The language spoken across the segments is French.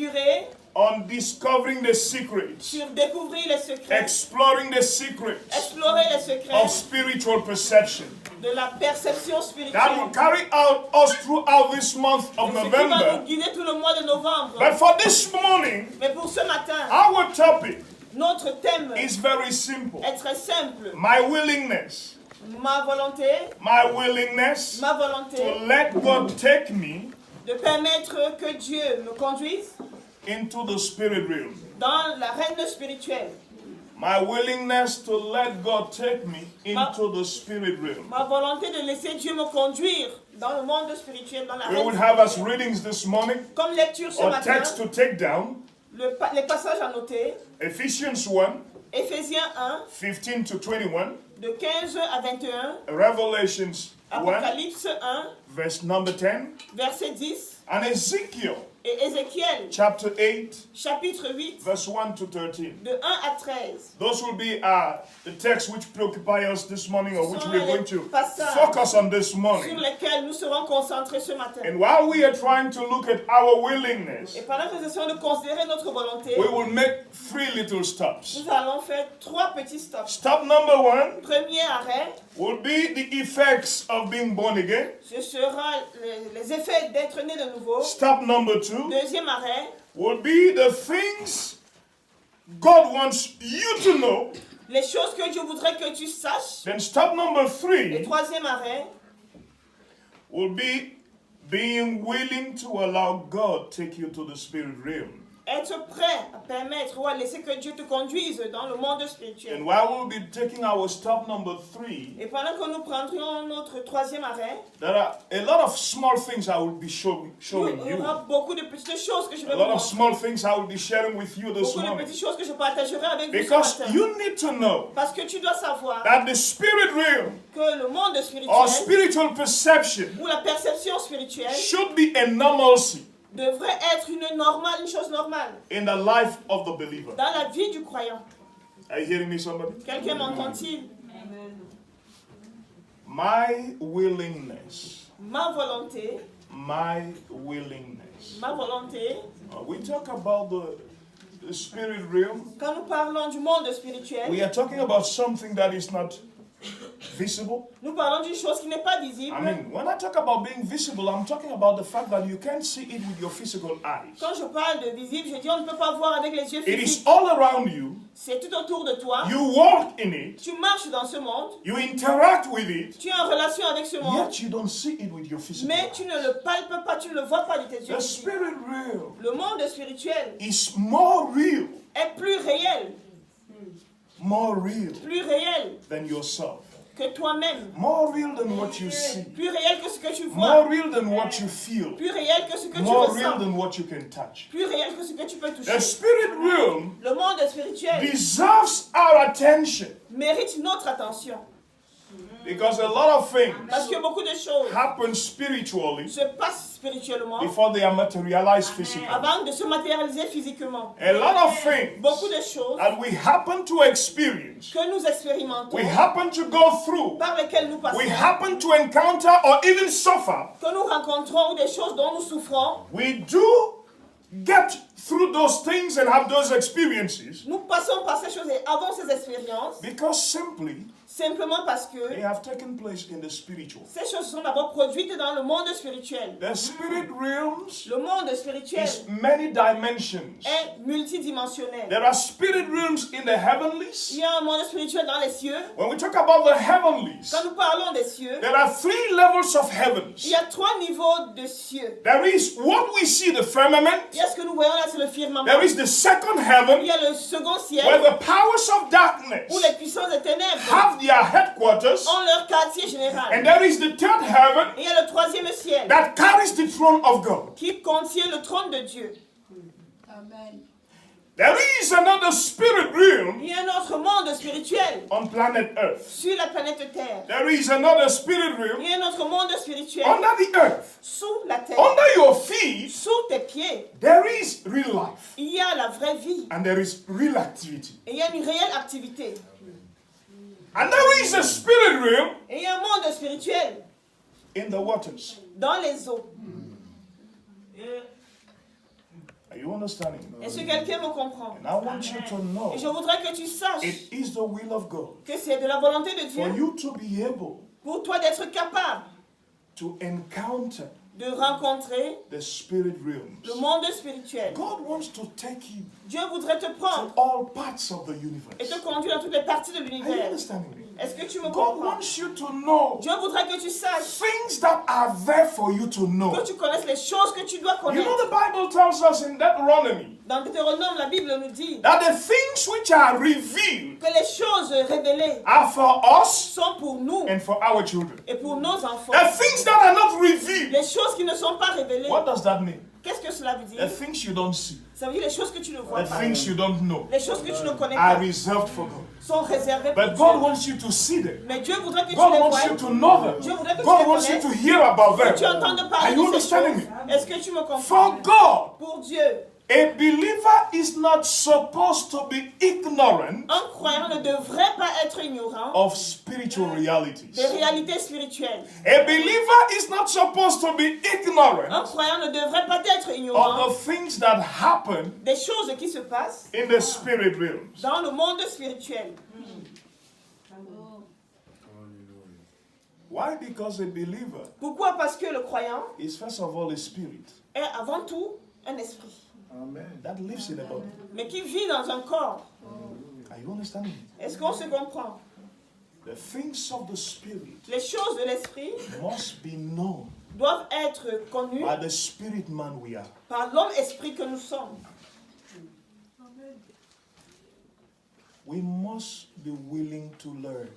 inauguré on discovering the secrets, sur découvrir les secrets, exploring the secrets explorer les secrets of spiritual perception. de la perception That will spirituelle. carry out us throughout this month of Ce qui va November. nous guider tout le mois de novembre. But for this morning, Mais pour ce matin, our topic notre thème is very simple. est très simple. My willingness, Ma volonté my willingness ma volonté to let God take me de permettre que Dieu me conduise into the spirit realm. dans la règne spirituelle. My willingness to let God take me into the spirit realm. Ma volonté de laisser Dieu me conduire dans le monde spirituel, dans la We règne will have as spirituelle. readings this morning, Comme lecture ce or matin, text to take down, les passages à noter, Ephesians 1, Éphésiens 1, 15 to 21, de 15 à 21, Revelations 1, Apocalypse 1, verse number 10, verset 10, and Ezekiel et Ézéchiel, chapter 8, chapitre 8, verse 1 to 13. de 1 à 13. Those will be the texts which preoccupy us this morning, or which Ce sont we're les going to passages focus on this sur morning. lesquels nous serons concentrés ce matin. And while we are trying to look at our willingness, Et pendant que nous essayons de considérer notre volonté, we will make 3 little stops. nous allons faire 3 petits stops. Stop number 1 Premier arrêt, will be the effects of being born again. ce sera les effets d'être né de nouveau. Stop number 2 Deuxième arrêt, will be the things God wants you to know. les choses que Dieu voudrait que tu saches. Then stop number Et 3 troisième arrêt, will be being willing to allow God take you to the spirit realm. être prêt à permettre ou à laisser que Dieu te conduise dans le monde spirituel. And while we'll be taking our stop number 3, Et pendant que nous prendrions notre troisième arrêt, there are a lot of small things I will be showing il y you. aura beaucoup de petites choses que je vais A vous lot of montrer. small things I will be sharing with you this Beaucoup de morning. petites choses que je partagerai avec vous Because ce matin. you need to know Parce que tu dois savoir that the spirit realm que le monde or spirituel spiritual perception ou la perception spirituelle should be a normalcy devrait être une chose normale in the life of the believer. dans la vie du croyant. Are you hearing me, somebody? Quelqu'un m'entend-il? My willingness. Ma volonté, My willingness. ma volonté, We talk about the spirit realm. quand nous parlons du monde spirituel, We are talking about something that is not visible. nous parlons d'une chose qui n'est pas visible. I mean, when I talk about being visible, I'm talking about the fact that you can't see it with your physical eyes. Quand je parle de visible, je dis on ne peut pas voir avec les yeux It is physiques. all around you. C'est tout autour de toi. You walk in it. Tu marches dans ce monde. You interact with it. Tu es en relation avec ce monde. Yet you don't see it with your physical Mais eyes. tu ne le palpes pas, tu ne le vois pas de tes yeux The physiques. spirit realm Le monde spirituel is more real est plus réel than yourself. que toi-même. More real than what you see. Plus réel que ce que tu More vois. real than what you feel. Plus réel que ce que tu More real ressens. than what you can touch. Plus réel que ce que tu peux The toucher. spirit realm Le monde spirituel deserves our attention mérite notre attention. because a lot of things Parce que beaucoup de choses happen spiritually se passent spirituellement before they are materialized physically. avant de se matérialiser physiquement. A lot of things Beaucoup de choses that we happen to experience, que nous expérimentons, we happen to go through, par lesquelles nous passons, we happen to encounter or even suffer, que nous rencontrons ou des choses dont nous souffrons, we do get through those things and have those experiences nous passons par ces choses et avons ces expériences because simply simplement parce they que have taken place in the spiritual. ces choses sont d'abord produites dans le monde spirituel. The spirit realms Le monde spirituel is many dimensions. est multidimensionnel. There are spirit realms in the Il heavenlies. y a un monde spirituel dans les cieux. When we talk about the heavenlies, Quand nous parlons des cieux, there are 3 levels of il heavens. y a 3 niveaux de cieux. There is what we see, the firmament. Il y a ce que nous voyons là, c'est le firmament. There is the second Il heaven, y a le second where ciel, the powers of darkness où les puissances des ténèbres have their headquarters. ont leur quartier général. And there is the third heaven Et il y a le troisième ciel that carries the throne of God. qui contient le trône de Dieu. Amen. There is another spirit realm Il y a un autre monde spirituel on planet Earth. sur la planète Terre. There is another spirit Il realm y a un autre monde spirituel under the earth. sous la terre. Under your feet, Sous tes pieds, there is real life il y a la vraie vie and there is real activity. et il y a une réelle activité. And there is a spirit realm Et il y a un monde spirituel in the waters. dans les eaux. Are Are you understanding? Est-ce que quelqu'un me comprend? And I want you to know Et je voudrais que tu saches it is the will of God que c'est de la volonté de for Dieu you to be able pour toi d'être capable to encounter de rencontrer the spirit realms. le monde spirituel. God wants to take you Dieu voudrait te to prendre all parts of the et universe. te conduire dans toutes les parties de Are you l'univers. understanding me? Est-ce que tu me God comprends? wants you to know Dieu voudrait que tu saches, things that are there for you to know. que tu connaisses les choses que tu dois You know, connaître. the Bible tells us in Deuteronomy Dans Deutéronome, la Bible nous dit that the things which are revealed que les choses révélées are for us sont pour nous and for our children. et pour nos enfants. The things that are not revealed, Les choses qui ne sont pas révélées, what does that mean? qu'est-ce que cela veut The dire? things you don't see, Ça veut dire les choses que tu ne vois the pas. things you don't know Les choses que tu ne connais are pas reserved for God. sont réservées pour But God Dieu. wants you to see them. Mais Dieu voudrait que tu God les wants voies, you to know them. Dieu voudrait que tu God les wants you connaisses, to hear about que tu them. entends de Are parler you de ces understanding choses. me? Est-ce que tu me comprends? For God, Pour Dieu, a believer is not supposed to be ignorant un croyant ne devrait pas être ignorant of spiritual realities. des réalités spirituelles. A believer is not supposed to be Un ignorant croyant ne devrait pas être ignorant of the things that happen des choses qui se passent in the spirit realms. dans le monde spirituel. Why? Because a believer Pourquoi? Parce que le croyant is first of all a spirit est avant tout un esprit, that lives in a body. mais qui vit dans un corps. Are you understanding? Est-ce qu'on se comprend? The things of the spirit Les choses de l'esprit must be known doivent être connues by the spirit man we are. par l'homme-esprit que nous sommes. We must be willing to learn.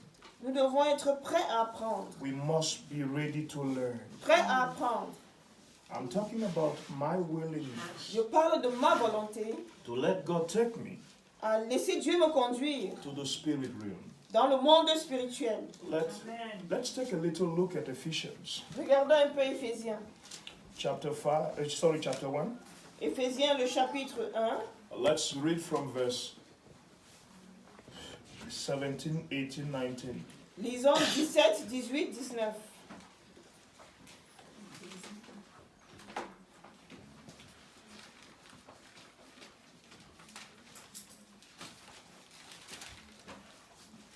Nous devons être prêts à apprendre. We must be ready to learn. Prêts à apprendre. I'm talking about my willingness Je parle de ma volonté to let God take me à laisser Dieu me conduire to the spirit realm. dans le monde spirituel. Let's take a little look at Ephesians Regardons un peu Éphésiens. chapter 1. Éphésiens, le chapitre 1. Let's read from verse 17, 18, 19. Lisons 17, 18, 19.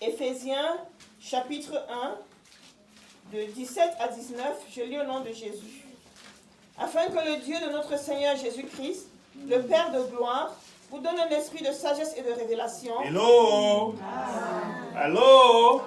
Éphésiens, chapitre 1, de 17 à 19, je lis au nom de Jésus. Afin que le Dieu de notre Seigneur Jésus-Christ, le Père de gloire, vous donne un esprit de sagesse et de révélation. Hello? Hello?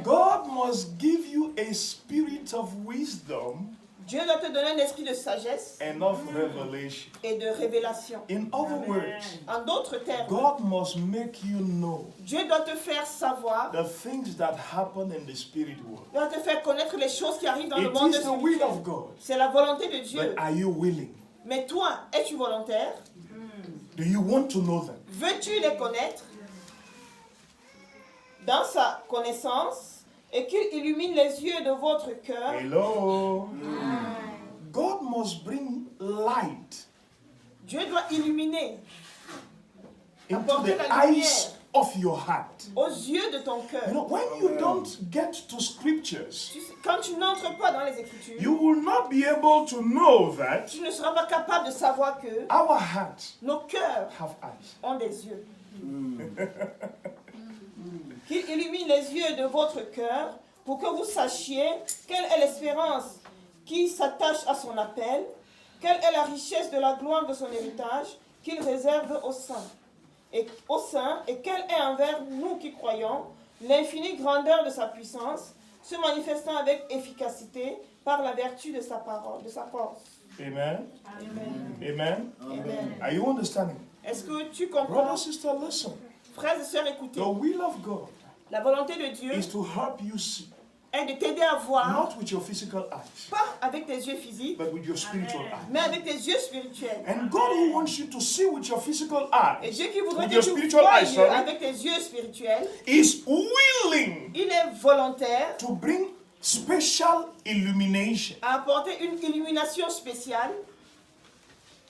God must give you a spirit of wisdom Dieu doit te donner un esprit de sagesse and of revelation. et de révélation. In other words, En d'autres termes, God must make you know Dieu doit te faire savoir, the things that happen in the spirit world. doit te faire connaître les choses qui arrivent dans le It monde is the will spirituel. of God. C'est la volonté de Dieu. But are you willing? Mais toi, es-tu volontaire? Do you want to know them? Veux-tu les connaître? Dans sa connaissance, et qu'il illumine les yeux de votre cœur. Hello? God must bring light Dieu doit illuminer into apporter the la lumière eyes of your heart. aux yeux de ton You cœur. know, when you don't get to scriptures, Quand tu n'entres pas dans les Écritures, you will not be able to know that tu ne seras pas capable de savoir que our hearts nos cœurs have eyes. ont des yeux. Qu'il illumine les yeux de votre cœur pour que vous sachiez quelle est l'espérance qui s'attache à son appel, quelle est la richesse de la gloire de son héritage qu'il réserve aux saints, et quelle est envers nous qui croyons l'infinie grandeur de sa puissance, se manifestant avec efficacité par la vertu de sa parole, de sa force. Amen. Amen. Amen. Amen. Are you understanding? Est-ce que tu comprends? Brother, sister, listen. Frères et sœurs, écoutez. The will of God La volonté de Dieu is to help you see, est de t'aider à voir, not with your physical eyes, pas avec tes yeux physiques, but with your spiritual eyes. mais avec tes yeux spirituels. And God who wants you to see with your physical Et eyes, Dieu qui voudrait with que your tu spiritual voies eyes, sorry, avec tes yeux spirituels, is willing il est volontaire to bring special illumination à apporter une illumination spéciale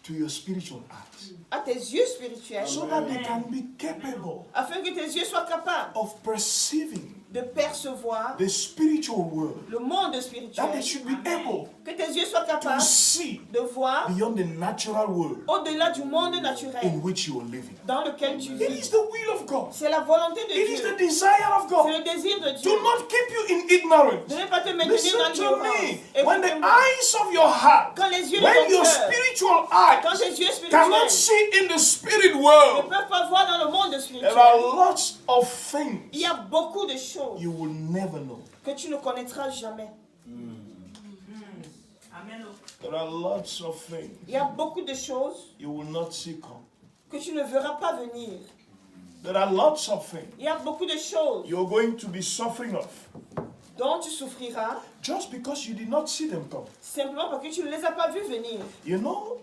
to your spiritual eyes, à tes yeux spirituels, so that they can be capable afin que tes yeux soient capables of perceiving de percevoir the spiritual world, le monde that spirituel, they should be able que tes yeux soient to capables see de voir beyond the natural world au-delà du monde in naturel which you are living. dans lequel tu It vis. is the will of God. C'est la volonté de It is the Dieu. desire of C'est God. le désir de Dieu. Do not keep you in ignorance. De ne pas te maintenir Listen dans to l'ignorance. me. When the Écoute-moi. eyes of your heart, Quand les yeux de when ton your cœur, spiritual quand eyes tes yeux cannot spirituels see in the spirit ne world, peuvent pas voir dans le monde there spirituel, are lots of things il y a beaucoup de choses you will never know. que tu ne connaîtras jamais. There are lots of things Il y a beaucoup de choses you will not see come. que tu ne verras pas venir. There are lots of things Il y a beaucoup de choses you're going to be suffering of dont tu souffriras just because you did not see them come. simplement parce que tu ne les as pas vus venir. You know,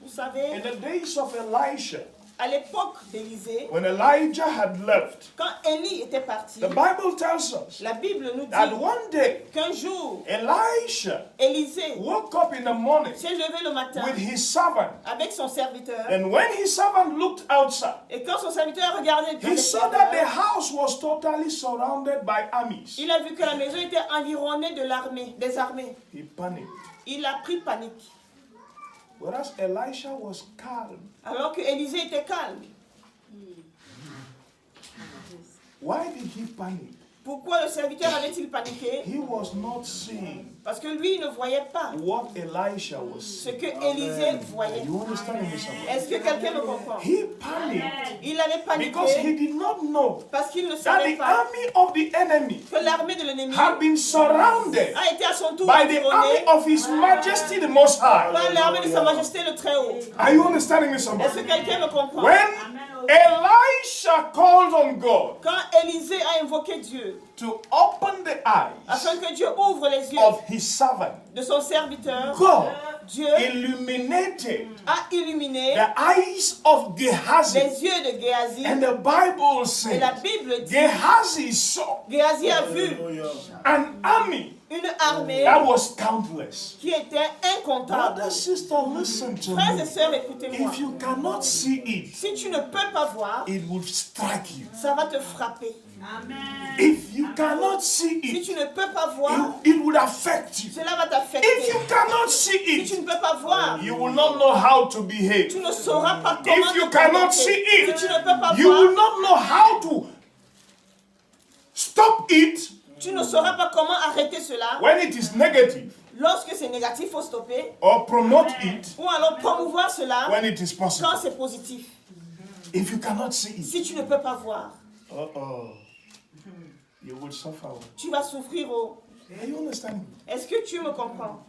Vous savez, in the days of Elisha, à l'époque d'Élisée, when Elijah had left, quand Élie était parti, the Bible tells us la Bible nous that dit one day qu'un jour, Elisha Élisée woke up in the morning s'est levé le matin with his servant. avec son serviteur. And when his servant looked outside, Et quand son serviteur regardait he saw that the house was totally surrounded by armies. il a vu que la maison était environnée de l'armée, des armées. He panicked. Il a pris panique. Whereas Elisha was calm. Alors que Élisée était calme. Why did he panic? Pourquoi le serviteur avait-il paniqué? He was not seeing Parce que lui, il ne voyait pas what Elisha was ce seeing. que Élisée voyait. You understand me, something? Est-ce que quelqu'un me comprend? He panicked Il avait because he paniqué did not know parce qu'il ne that savait the pas army of the enemy que l'armée de l'ennemi had been surrounded a été à son tour by the army environnée of His Majesty the Most High. par l'armée de Sa Majesté le Très-Haut. Are you understanding me, Est-ce somebody? que quelqu'un me comprend? When Elisha called on God Quand Élisée a invoqué Dieu to open the eyes afin que Dieu ouvre les yeux of his servant, de son serviteur, God Dieu illuminated a illuminé the eyes of Gehazi. les yeux de Géasi. And the Bible Et says la Bible dit, Gehazi saw Géasi a vu an army une armée that was countless. qui était incontable. Brother, sister, listen to Frères et me. sœurs, écoutez-moi. If you cannot see it, Si tu ne peux pas voir, it will strike you. ça va te frapper. If you cannot see Si it, tu ne peux pas voir, it would affect you. cela va If t'affecter. you cannot see Si tu it, ne peux pas voir, you will not know how to tu behave. ne sauras pas comment If you te cannot comporter. see it, Si tu ne peux pas you will voir, not know how to stop it tu ne sauras pas comment arrêter cela. when it is negative Lorsque c'est négatif, il faut stopper. or promote it Ou alors promouvoir cela when it is possible. quand c'est positif. If you cannot see it, Si tu ne peux pas voir, you will suffer. tu vas souffrir. Are you understanding? Est-ce que tu me comprends?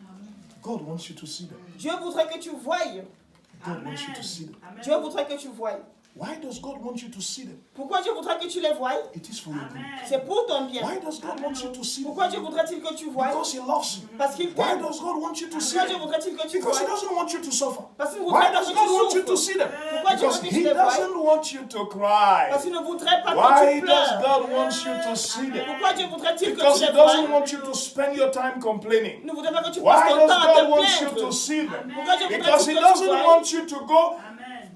God wants you to see them. Dieu voudrait que tu voies. God wants you to see them. Dieu voudrait que tu voies. Why does God want you to see them? Pourquoi Dieu voudrait que tu les voies? It is for your good. C'est pour ton bien. Why does God want you to see them? Pourquoi Dieu voudrait-il que tu voies? Because He loves you. Parce qu'il Why t'aime. does God want you to see Pourquoi Dieu them? voudrait-il que tu Because He voies? doesn't want you to suffer. Parce qu'il ne Why voudrait pas does que God want tu you to souffres. see them? Pourquoi Dieu Because veut que tu He les voies? doesn't want you to cry. Parce qu'il ne voudrait pas que Why tu does pleures. God want you to see them? Pourquoi Dieu voudrait-il que Because tu He les doesn't voies? want you to spend your time complaining. Il ne voudrait pas que tu passes Why ton does temps à God te want you to plaindre. see them? Pourquoi Dieu Because voudrait-il He que tu doesn't voies? want you to go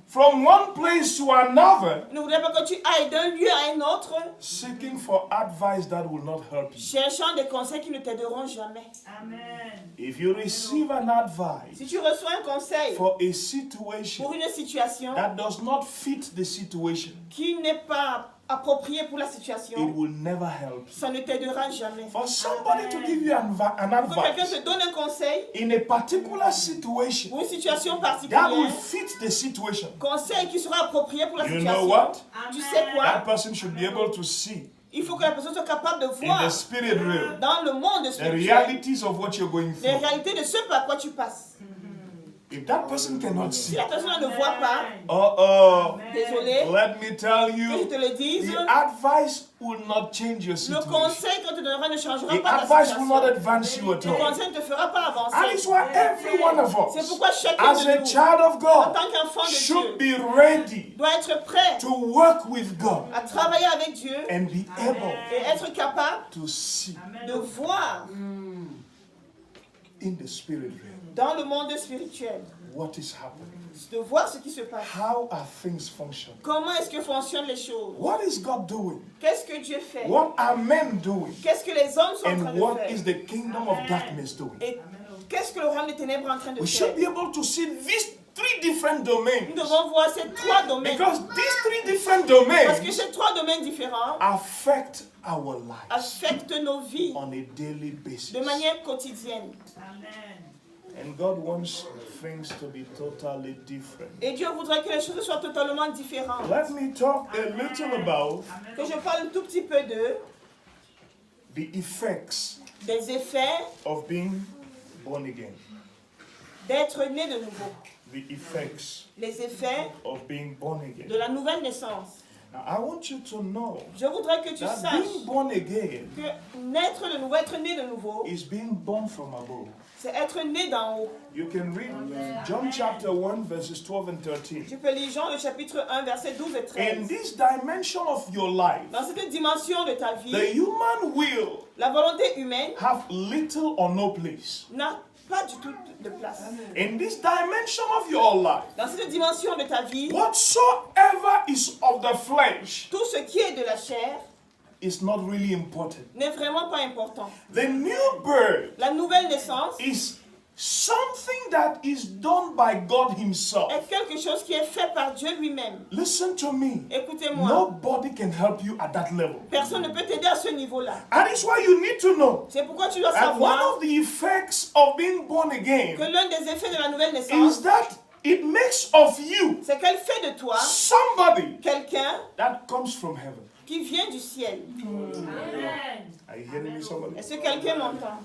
from one place to another Il ne voudrait pas que tu ailles d'un lieu à un autre, seeking for advice that will not help you. cherchant des conseils qui ne t'aideront jamais. If you receive an advice Si tu reçois un conseil for a situation pour une situation that does not fit the situation, qui n'est pas appropriée pour la it situation, will never help you. ça ne t'aidera jamais. For somebody to give you an Quand quelqu'un advice te donne un conseil in a particular situation pour une situation that will particulière, fit the situation, conseil qui sera approprié pour la you know situation, what? tu sais quoi? That person should be able to see Il faut que la personne soit capable de in the voir spirit realm dans le monde the spirituel realities of what you're going les through. réalités de ce par quoi tu passes. If that person cannot Si see, la personne ne voit pas, désolé, let me tell que je you, te le dise, the advice will not change your le situation. conseil qu'on te donnera ne changera The pas ta advice will not situation. advance you at Le all. conseil ne te fera pas And avancer. it's why every one of C'est us, pourquoi chacun as de a nous, child of en God, tant qu'enfant de should Dieu, be ready doit être prêt to work with God à travailler avec Dieu and be able et être capable to see de voir in the spirit realm dans le monde spirituel what is happening. de voir ce qui se passe. How are things functioning? Comment est-ce que fonctionnent les choses? What is God doing? Qu'est-ce que Dieu fait? What are men doing? Qu'est-ce que les hommes sont en train And de what faire? is the kingdom of darkness doing? Et qu'est-ce que le royaume des ténèbres est en train de We faire? should be able to see these three different Nous domains. devons voir ces trois domaines. Because these three different Parce que domains ces trois domaines différents affect our lives affectent nos vies on a daily basis. de manière quotidienne. And God wants things to be totally different. Et Dieu voudrait que les choses soient totalement différentes. Let me talk a little about Que je parle un tout petit peu the effects des effets of being born again. d'être né de nouveau. The effects Les effets of being born de again. la nouvelle naissance. Now, I want you to know Je voudrais que tu that saches being born again que naître de nouveau, être né de nouveau, is being born from above. c'est être né d'en haut. You can read John chapter 1 verses 12 and 13. Tu peux lire Jean le chapitre 1, versets 12 et In 13. this dimension of your life, Dans cette dimension de ta vie, the human will la volonté humaine have little or no place. n'a pas du tout de place. In this dimension of your life, Dans cette dimension de ta vie, whatsoever is of the flesh tout ce qui est de la chair is not really important. n'est vraiment pas important. The new birth La nouvelle naissance is something that is done by God Himself. est quelque chose qui est fait par Dieu lui-même. Listen to me. Écoutez-moi, Nobody can help you at that level. personne ne peut t'aider à ce niveau-là. That is why you need to know C'est pourquoi tu dois that one savoir of the effects of being born que again l'un des effets de la nouvelle is naissance, that it makes of you c'est qu'elle fait de toi somebody quelqu'un that comes from heaven. qui vient du ciel. Are you hearing me, somebody? Est-ce que quelqu'un m'entend?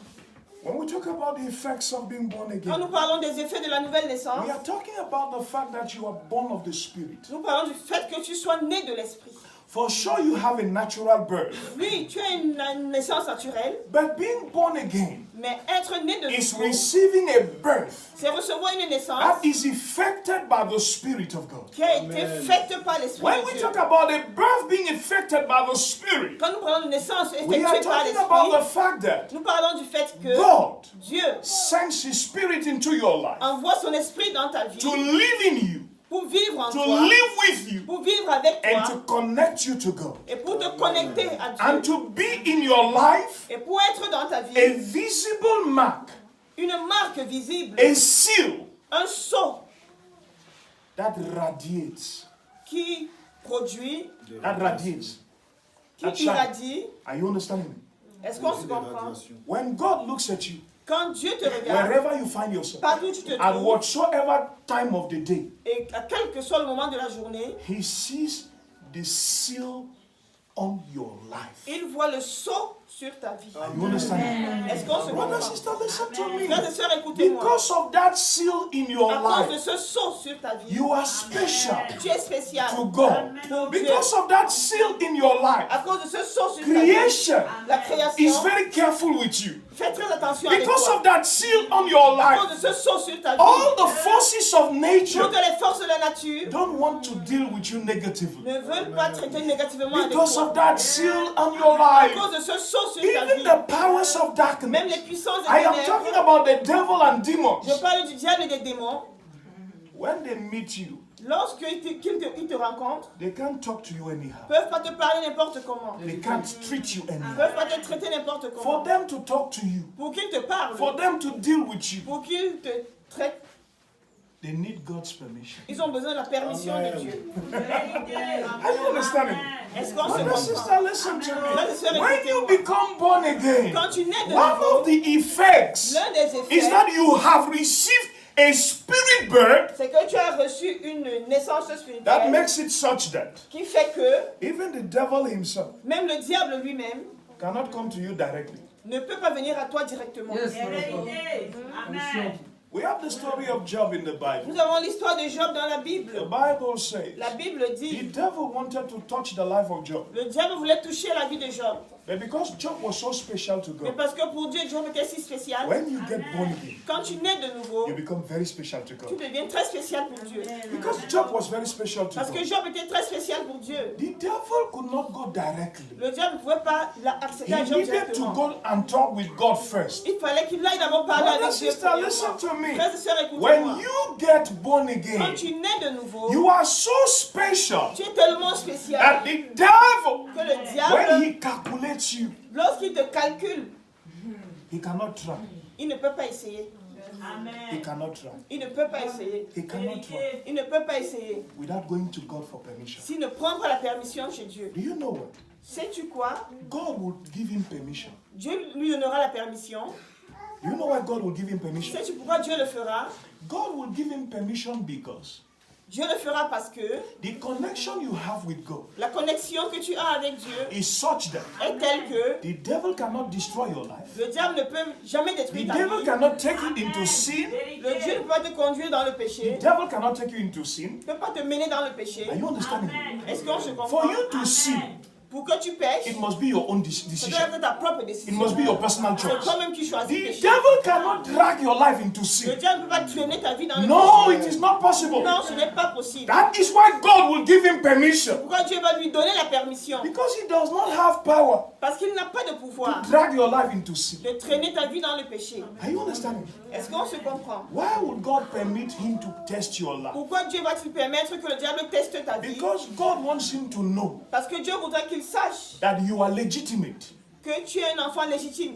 When we talk about the effects of being born Quand nous again, parlons des effets de la nouvelle naissance, we are talking about the fact that you are born of the Spirit. nous parlons du fait que tu sois né de l'esprit. For sure, you have a natural birth, Oui, tu as une naissance naturelle, but being born again mais être né de is nouveau, receiving a birth c'est recevoir une naissance that is effected by the Spirit of God. qui a été faite par l'esprit When de we Dieu. talk about a birth being effected by the Spirit, Quand nous parlons de naissance we are effectuée par talking about the l'esprit, fact that nous parlons du fait que God Dieu sends His Spirit into your life envoie son esprit dans ta vie to live in you, pour vivre en to toi, live with you, pour vivre avec and toi to connect you to God, et pour te connecter à and Dieu to be in your life et pour être dans ta a vie visible mark, une marque visible, a seal un sceau that radiates. qui produit, That radiates. qui That shine. irradie. Are you understanding me? Est-ce qu'on se comprend? When God looks at you, Quand Dieu te regarde, wherever you find yourself, partout où tu te at trouves, whatsoever time of the day, et à quel que soit le moment de la journée, He sees the seal on your life. il voit le sceau sur ta vie. Are you understanding? Est-ce qu'on se Brother, comprend? sister, listen to me. Frères et sœurs, écoutez-moi. Because of that seal in your À cause de life, ce sceau sur ta vie, you are special tu es spécial to God. pour Dieu. Because of that seal in your life, À cause de ce sceau sur ta vie, creation la is création, very careful with you. fais très attention avec Because toi. of that seal on your À life, cause de ce sceau sur ta vie, all the forces of nature toutes les forces de la nature don't want to deal with you negatively. ne veulent pas traiter négativement avec Because toi. of that seal on your À life, cause de ce sceau sur ta even vie, the powers of même darkness. les puissances des I am talking ténèbres, about the devil and demons. je parle du diable et des démons, When they meet you, lorsqu'ils te rencontrent, they can't talk to you anyhow. ils ne peuvent pas te parler n'importe comment. They can't treat you Ils ne anyhow. peuvent pas te traiter n'importe For comment. them to talk to you, Pour qu'ils te parlent, for them to deal with you, pour qu'ils te traitent, they need God's permission. ils ont besoin de la permission de Dieu. Are you understanding? Est-ce qu'on se Brother, comprend? sister, listen to Frères et sœurs, me. When you écoutez-moi. become born again, Quand tu nais de one nouveau, of the effects l'un des is effets, that you have received a spirit birth c'est que tu as reçu une naissance that spirituelle makes it such that qui fait que even the devil himself même le diable lui-même cannot come to you directly. ne peut pas venir à toi directement. Amen. We have the story of Job in the Bible. Nous avons l'histoire de Job dans la Bible. The Bible says La Bible the dit, devil wanted to touch the life of Job. le diable voulait toucher la vie de Job. But because Job was so special to Mais God, parce que pour Dieu, Job était si spécial. when you get born again, Quand tu nais de nouveau, you become very special to tu God. deviens très spécial pour Dieu. Because Job was very special to Parce que God. Job était très spécial pour Dieu. The devil could not go directly. Le diable ne pouvait pas accéder He à Job needed to directement. go and talk with God first. Il fallait qu'il aille d'abord parler Brother, avec Dieu. sister, listen to me. Frères et sœurs, When écoutez-moi. you get born Quand again, tu nais de nouveau, you are so special tu es tellement spécial that the devil, que le when diable, he calculates you, lorsqu'il te calcule, he cannot try. il ne peut pas essayer. He cannot try. Il ne peut pas essayer. He cannot try Il ne peut pas essayer without going to God for permission. s'il ne prend pas la permission chez Dieu. Do you know what? Sais-tu quoi? God will give him permission. Dieu lui donnera la permission. Do you know why God will give him permission? Sais-tu pourquoi Dieu le fera? God will give him permission because Dieu le fera parce que the connection you have with God la connexion que tu as avec Dieu is such that est telle que the devil cannot destroy your life. le diable ne peut jamais The détruire ta devil vie. cannot take you into sin. Le Dieu ne peut pas te conduire dans le The péché. devil cannot take you into sin. Ne peut pas te mener dans le péché. Are you understanding? Est-ce qu'on se comprend? For you to sin, Pour que tu pêches, it must be your own ça doit decision. être ta propre It décision. must be your personal C'est choice. toi-même qui choisis le The péché. devil cannot drag your life into Le sin. diable ne peut pas traîner ta vie dans le No, péché. it is not possible. Non, ce n'est pas possible. That is why God will give him permission. Pourquoi Dieu va lui donner la permission? Because he does not have power Parce qu'il n'a pas de pouvoir to drag your life into sin. de traîner ta vie dans le péché. Are you understanding? Est-ce qu'on se comprend? Why would God permit him to test your life? Pourquoi Dieu va-t-il permettre que le diable teste ta vie? Because God wants him to know Parce que Dieu voudrait qu'il sache that you are legitimate. que tu es un enfant légitime.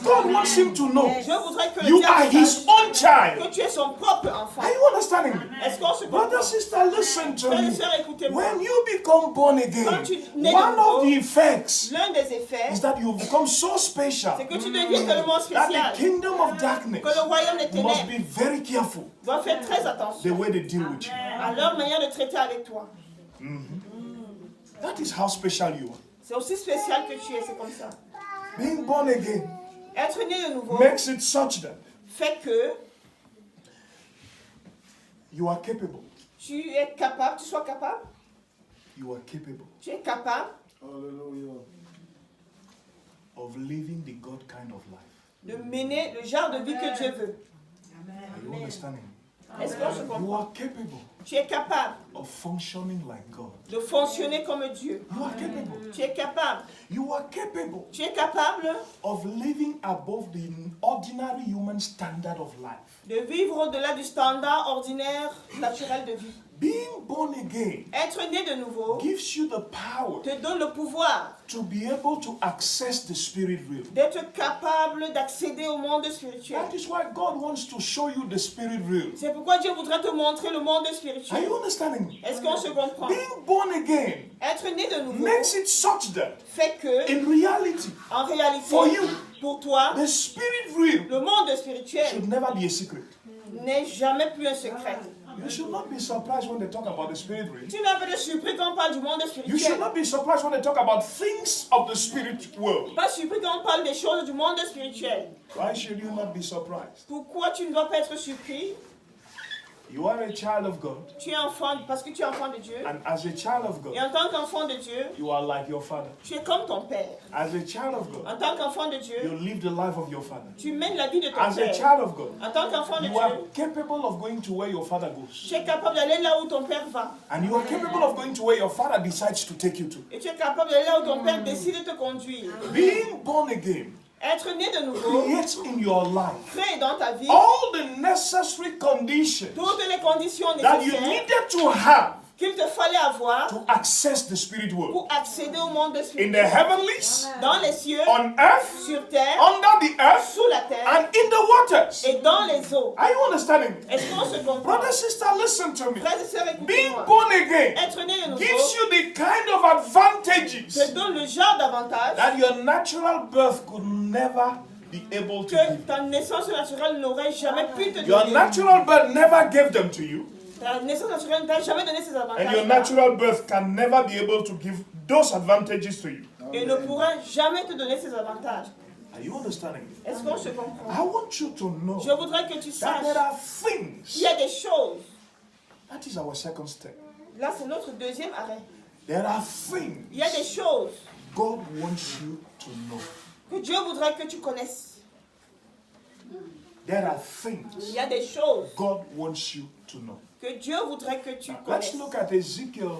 God wants him to know Dieu voudrait que le you are diable his sache own child. que tu es son propre enfant. Are you understanding me? Est-ce qu'on se comprend? Brother, sister, listen to Frères et me. sœurs, écoutez-moi. When you become born again, Quand tu nais de one nouveau, of the effects L'un des effets, is that you become so special c'est que tu deviens tellement that spécial the kingdom of darkness que le royaume des must ténèbres be very careful doit faire très attention the way they deal with you. à leur manière de traiter avec toi. That is how special you are. C'est aussi spécial que tu es, c'est comme ça. Being born again Être né de nouveau makes it such that fait que you are capable. tu es capable, tu sois capable, You are capable tu es capable of living the God kind of life. de mener le genre de vie que Dieu veut. Are you understanding? Est-ce qu'on se You comprend? are capable Tu es capable of functioning like God. de fonctionner comme Dieu. You are capable. Tu es capable. You are capable Tu es capable of living above the ordinary human standard of life. de vivre au-delà du standard ordinaire naturel de vie. Being born again Être né de nouveau gives you the power te donne le pouvoir to be able to access the spirit realm. d'être capable d'accéder au monde spirituel. That is why God wants to show you the spirit realm. C'est pourquoi Dieu voudrait te montrer le monde Are spirituel. you understanding me? Est-ce qu'on se comprend? Being born again Être né de nouveau makes it such that fait que, in reality, en réalité, for you, pour toi, the spirit realm le monde spirituel should never be a secret. n'est jamais plus un secret. You should not be surprised when they talk about the spirit realm. Tu n'as pas de surpris quand on parle du monde You should spirituel. not be surprised when they talk about things of the spirit world. Pas surpris quand on parle des choses du monde spirituel. Why should you not be surprised? Pourquoi tu ne dois pas être surpris? You are a child of God, Tu es enfant, parce que tu es enfant de Dieu. and as a child of Et God, en tant qu'enfant de Dieu, you are like your father. tu es comme ton père. As a child of God, En tant qu'enfant de you Dieu, live the life of your father. tu mènes la vie de ton As a père. child of God, En tant qu'enfant de you are Dieu, capable of going to where your father goes. tu es capable d'aller là où ton père va. And you are capable of going to where your father decides to take you to. Et tu es capable d'aller là où ton père décide de te conduire. Being born again Être né de nouveau, creates in your life crée dans ta vie all the necessary conditions toutes les conditions that you nécessaires needed to have qu'il te fallait avoir to access the spirit world. pour accéder au monde In spirituel. the heavenlies, Dans les cieux, on earth, sur terre, under the earth, sous la terre and in the waters. et dans les eaux. Are you understanding? Est-ce qu'on se comprend? Brother, sister, listen to me. Frères et sœurs, Being écoutez-moi. born again Être né de nouveau gives you the kind of advantages te donne le genre d'avantage that your natural birth could never be able to que give. ta naissance naturelle n'aurait jamais pu te Your donner. natural birth never gave them to you, Ta naissance naturelle ne t'a jamais donné ces and your avantages natural birth can never be able to give those advantages to you. et ne pourra jamais te donner ces avantages. Are you understanding? Est-ce qu'on se comprend? I want you to know Je voudrais que tu that there saches are qu'il things. y a des choses. That is our second step. Là, c'est notre deuxième arrêt. There are things Il y a des choses God wants you to know. Que Dieu voudrait que tu connaisses. There are Il things y a des choses God wants you to know. que Dieu voudrait que tu Let's connaisses. look at Ezekiel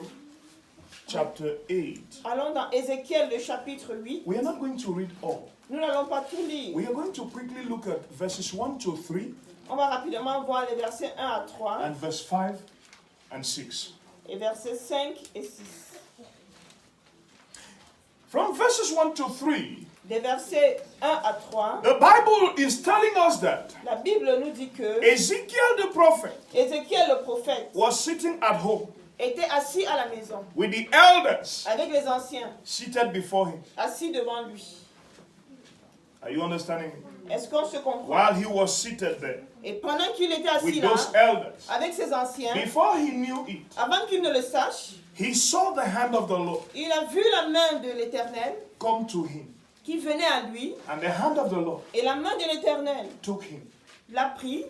chapter 8. Allons dans Ézéchiel, le chapitre 8. We are not going to read all. Nous n'allons pas tout lire. We are going to quickly look at verses 1 to 3 On va rapidement voir les versets 1 à 3 and verse 5 and 6. et versets 5 et 6. From verses 1 to 3, Des versets 1 à 3, the Bible is telling us that la Bible nous dit que Ezekiel the prophet Ézéchiel le prophète was sitting at home était assis à la maison with the elders avec les anciens seated before him. assis devant lui. Are you understanding me? Est-ce qu'on se comprend? While he was seated there Et pendant qu'il était assis with là, those elders, avec ses anciens, before he knew it, avant qu'il ne le sache, he saw the hand of the Lord il a vu la main de l'Éternel come to him. qui venait à lui, And the hand of the Lord et la main de l'Éternel took him. l'a pris.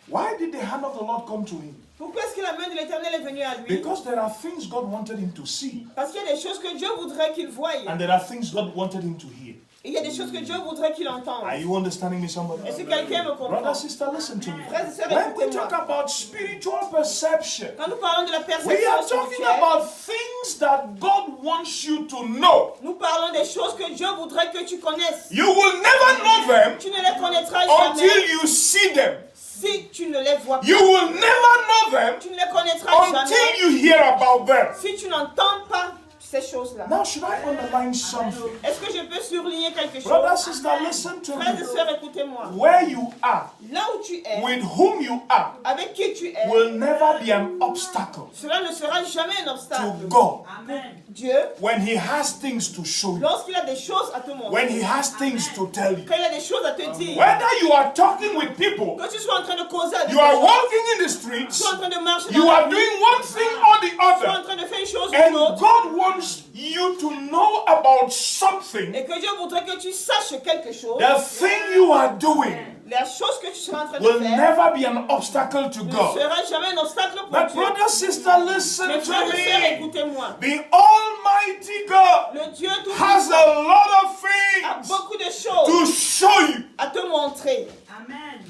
Why did the hand of the Lord come to him? Pourquoi est-ce que la main de l'Éternel est venue à lui? Because there are things God wanted him to see, Parce qu'il y a des choses que Dieu voudrait qu'il voie. and there are things God wanted him to hear. Il y a des choses que Dieu voudrait qu'il entende. Are you understanding me, somebody? Est-ce que quelqu'un me comprend? Brother, sister, listen to me. Frères et sœurs, When we écoutez-moi. talk about spiritual perception, Quand nous parlons de la we perception are talking spirituelle, about things that God wants you to know. nous parlons des choses que Dieu voudrait que tu connaisses. You will never know them Tu ne les connaîtras until jamais you see them. si tu ne les vois pas. You will never know them Tu ne les connaîtras until jamais you hear about them. si tu n'entends pas ces choses-là. Now, should I underline something? Est-ce que je peux surligner quelque chose? Brother, sister, listen to Frères et me. sœurs, écoutez-moi. Where you are, Là où tu es, with whom you are, avec qui tu es, will never be an obstacle cela ne sera jamais un to obstacle. God Amen. Dieu, when He has things to show you, lorsqu'il a des choses à te when montrer, He has things to tell you. quand il a des choses à te dire, Whether you are talking with people, que tu sois en train de causer avec you des are gens, walking in the tu streets, sois en train de marcher you dans la are rue, doing one thing or the tu sois en other, train de faire une chose ou and une autre, God wants you to know about something, et que Dieu voudrait que tu saches quelque chose, the thing you are doing la chose que tu seras en train de will faire never be an obstacle to ne God. sera jamais un obstacle pour But Dieu. brother, sister, listen Mes frères to et sœurs, me. écoutez-moi. The Almighty God Le Dieu has Tout-Puissant a lot of a things beaucoup de to choses show you. à te montrer. Amen.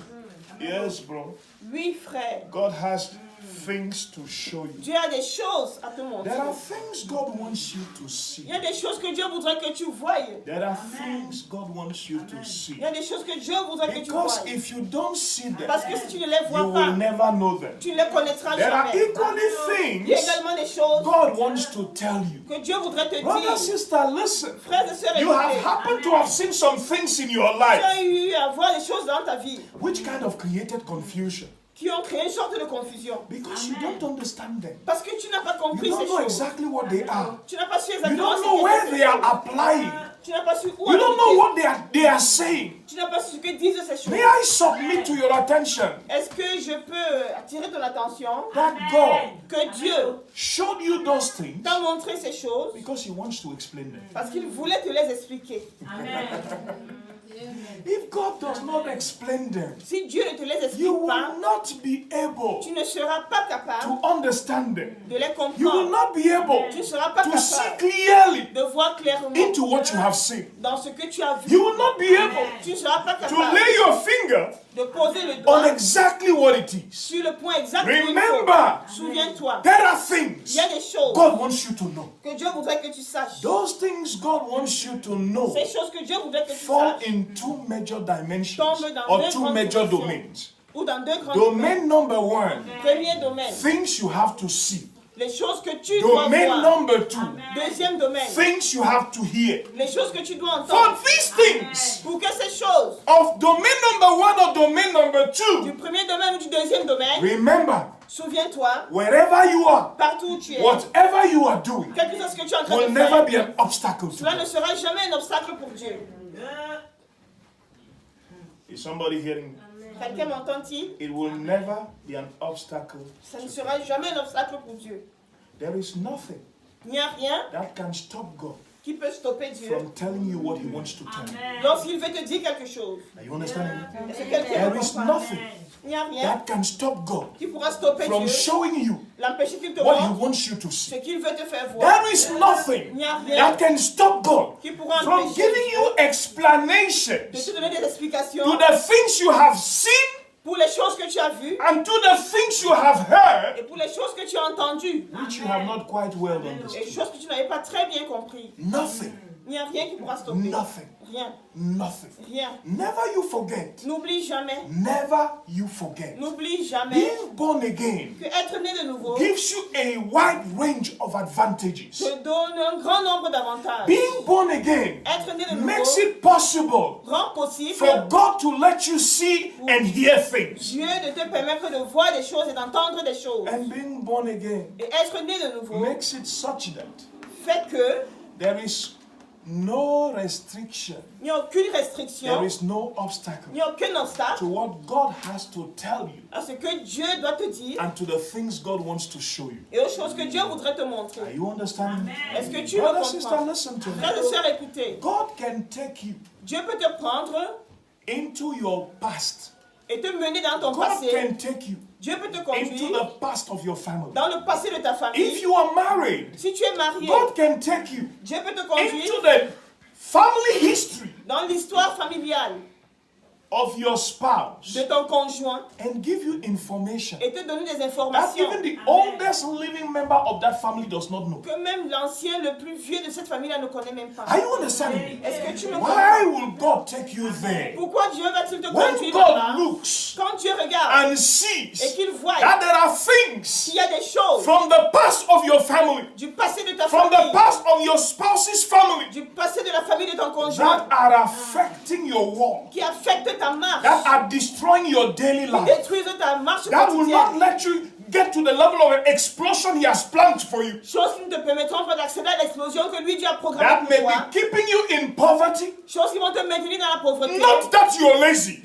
Yes, bro. Oui, frère. God has things to show you. Dieu a des choses à te montrer. There are things God wants you to Il see. y a des choses que Dieu voudrait que tu voies. There are things God wants you to see. Il y a des choses que Dieu voudrait que tu voies. Because if you don't see them, Parce que si tu ne les you vois will pas, never know them. tu ne les connaîtras There are jamais. equally Il y a things également des choses God wants to tell you. que Dieu voudrait te Brother, dire. sister, listen. Frères et sœurs, You have écoutez. happened to have seen some things in your Tu life as eu à voir des choses dans ta vie which kind of created confusion qui ont créé une sorte de confusion. because you don't understand them. Parce que tu n'as pas You compris don't ces know choses. exactly what they are. Tu n'as pas su You exactement don't know ce where qu'étaient they ces are choses. applying. Tu n'as pas su où You don't know appliquer. what they are saying. Tu n'as pas su ce que disent ces choses. May I submit to your attention Est-ce que je peux attirer ton attention that God que Dieu showed you those things t'a montré ces choses because He wants to explain them. parce qu'il voulait te les expliquer. Amen. If God does not explain them, Si Dieu ne te les you explique pas, will not be able tu ne seras pas capable to understand them. de les You will comprendre. not be able Tu ne seras pas to see capable clearly de voir clairement into what you have seen. dans ce que tu as vu. You will not be able Tu ne seras pas to capable lay your finger de poser le on doigt exactly what it is. sur le point exact où il faut. Remember, Souviens-toi, there are il things y a des choses God wants you to know. que Dieu voudrait que tu saches. Those things God wants you to know Ces choses que Dieu voudrait que tu fall saches in two major dimensions tombent dans or deux two grandes major dimensions. domains. ou dans deux grands domaines. Domain number one, Premier domaine, things you have to see. les choses que tu dois Domain voir. number two, Deuxième domaine, things you have to hear. les choses que tu dois For entendre. these things Pour que ces choses of domain number one or domain number du two, premier domaine ou du deuxième domaine, remember, souviens-toi, wherever you are, partout où tu es, whatever you are doing, quel que soit ce que tu es en train will de never faire, be an obstacle to cela ne God. sera jamais un obstacle pour Dieu. Is somebody hearing me? Quelqu'un m'entend-il? It will never be an obstacle. Ça ne sera jamais un obstacle pour Dieu. There is nothing Il n'y a rien that can stop God qui qui peut stopper Dieu from telling you what He wants to tell you. lorsqu'il veut te dire quelque chose? Are you understanding? Est-ce que quelqu'un There me is comprend? nothing Il n'y a rien that can stop God qui pourra stopper from Dieu, showing you l'empêcher qu'il te what He montre wants you to ce see. qu'il veut te faire voir. There is nothing Il n'y a rien that can stop God qui pourra from empêcher giving you de explanations te donner des explications to the things you have seen pour les choses que tu as vues and to the things you have heard, et pour les choses que tu as entendues which you have not quite well et les understood. choses que tu n'avais pas très bien compris. Nothing, Il n'y a rien qui pourra stopper. nothing, Rien, nothing. rien. Never you forget. N'oublie jamais, Never you forget. n'oublie jamais Being born again que être né de nouveau gives you a wide range of advantages. te donne un grand nombre d'avantages. Being born again Être né de nouveau makes it possible rend possible for God to let you see and hear things. Dieu de te permettre de voir des choses et d'entendre des choses. And being born again Et être né de nouveau makes it such that fait que there is no restriction, il n'y a aucune there restriction, is no obstacle il n'y a aucun obstacle to what God has to tell you à ce que Dieu doit te dire and to the things God wants to show you. et aux choses que Dieu voudrait te Are montrer. you understanding? Est-ce que tu le Brother, sister, comprends? listen to Frères et me. sœurs, écoutez, God can take you Dieu peut te prendre into your past. et te mener dans ton God passé. can take you Dieu peut te into conduire the past of your family. dans le passé de ta If famille. you are married, Si tu es marié, God can take you Dieu peut te into conduire the family history dans l'histoire familiale of your spouse de ton conjoint and give you information et te donner des that informations even the oldest living member of that family does not know. que même l'ancien, le plus vieux de cette famille-là ne connaît même pas. Are you understanding? Est-ce que tu me Why comprends? will God take you there? Pourquoi Dieu va-t-il te When conduire là-bas? God looks Quand Dieu regarde and et sees qu'il voit that there are things qu'il y a des choses from the past of your family, du passé de ta from the famille, past of your spouse's family, du passé de la famille de ton conjoint, that are affecting your walk, qui affectent ta marche, that are destroying your daily qui life, détruisent ta marche that will not quotidienne. let you get to the level of an explosion He has planned for you, Choses qui ne te permettront pas d'accéder à l'explosion que lui Dieu a that programmée may pour toi. be keeping you in poverty. Choses qui vont te maintenir dans la pauvreté. Not that you're lazy,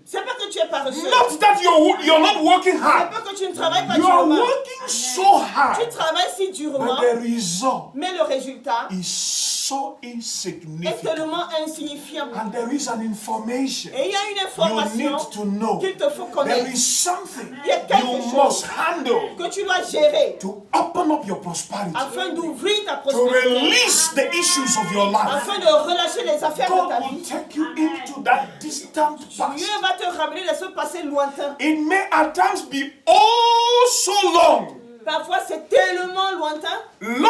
C'est pas que tu es paresseux. not that you're not working C'est hard. pas que tu ne travailles pas You are durement. working so Tu hard, travailles si durement, but the result mais le résultat is so est insignificant. tellement insignifiant. And there is an information Et il y a une you information need to know. qu'il te faut There connaître, is something Il y a quelque you chose must handle que tu dois gérer to open up your prosperity, afin d'ouvrir ta to prospérité, release the issues of your life. afin de relâcher les affaires de ta God will vie. take you into that distant past. Dieu va te ramener dans ce passé lointain. It may at times be oh so long, Parfois, c'est tellement lointain. long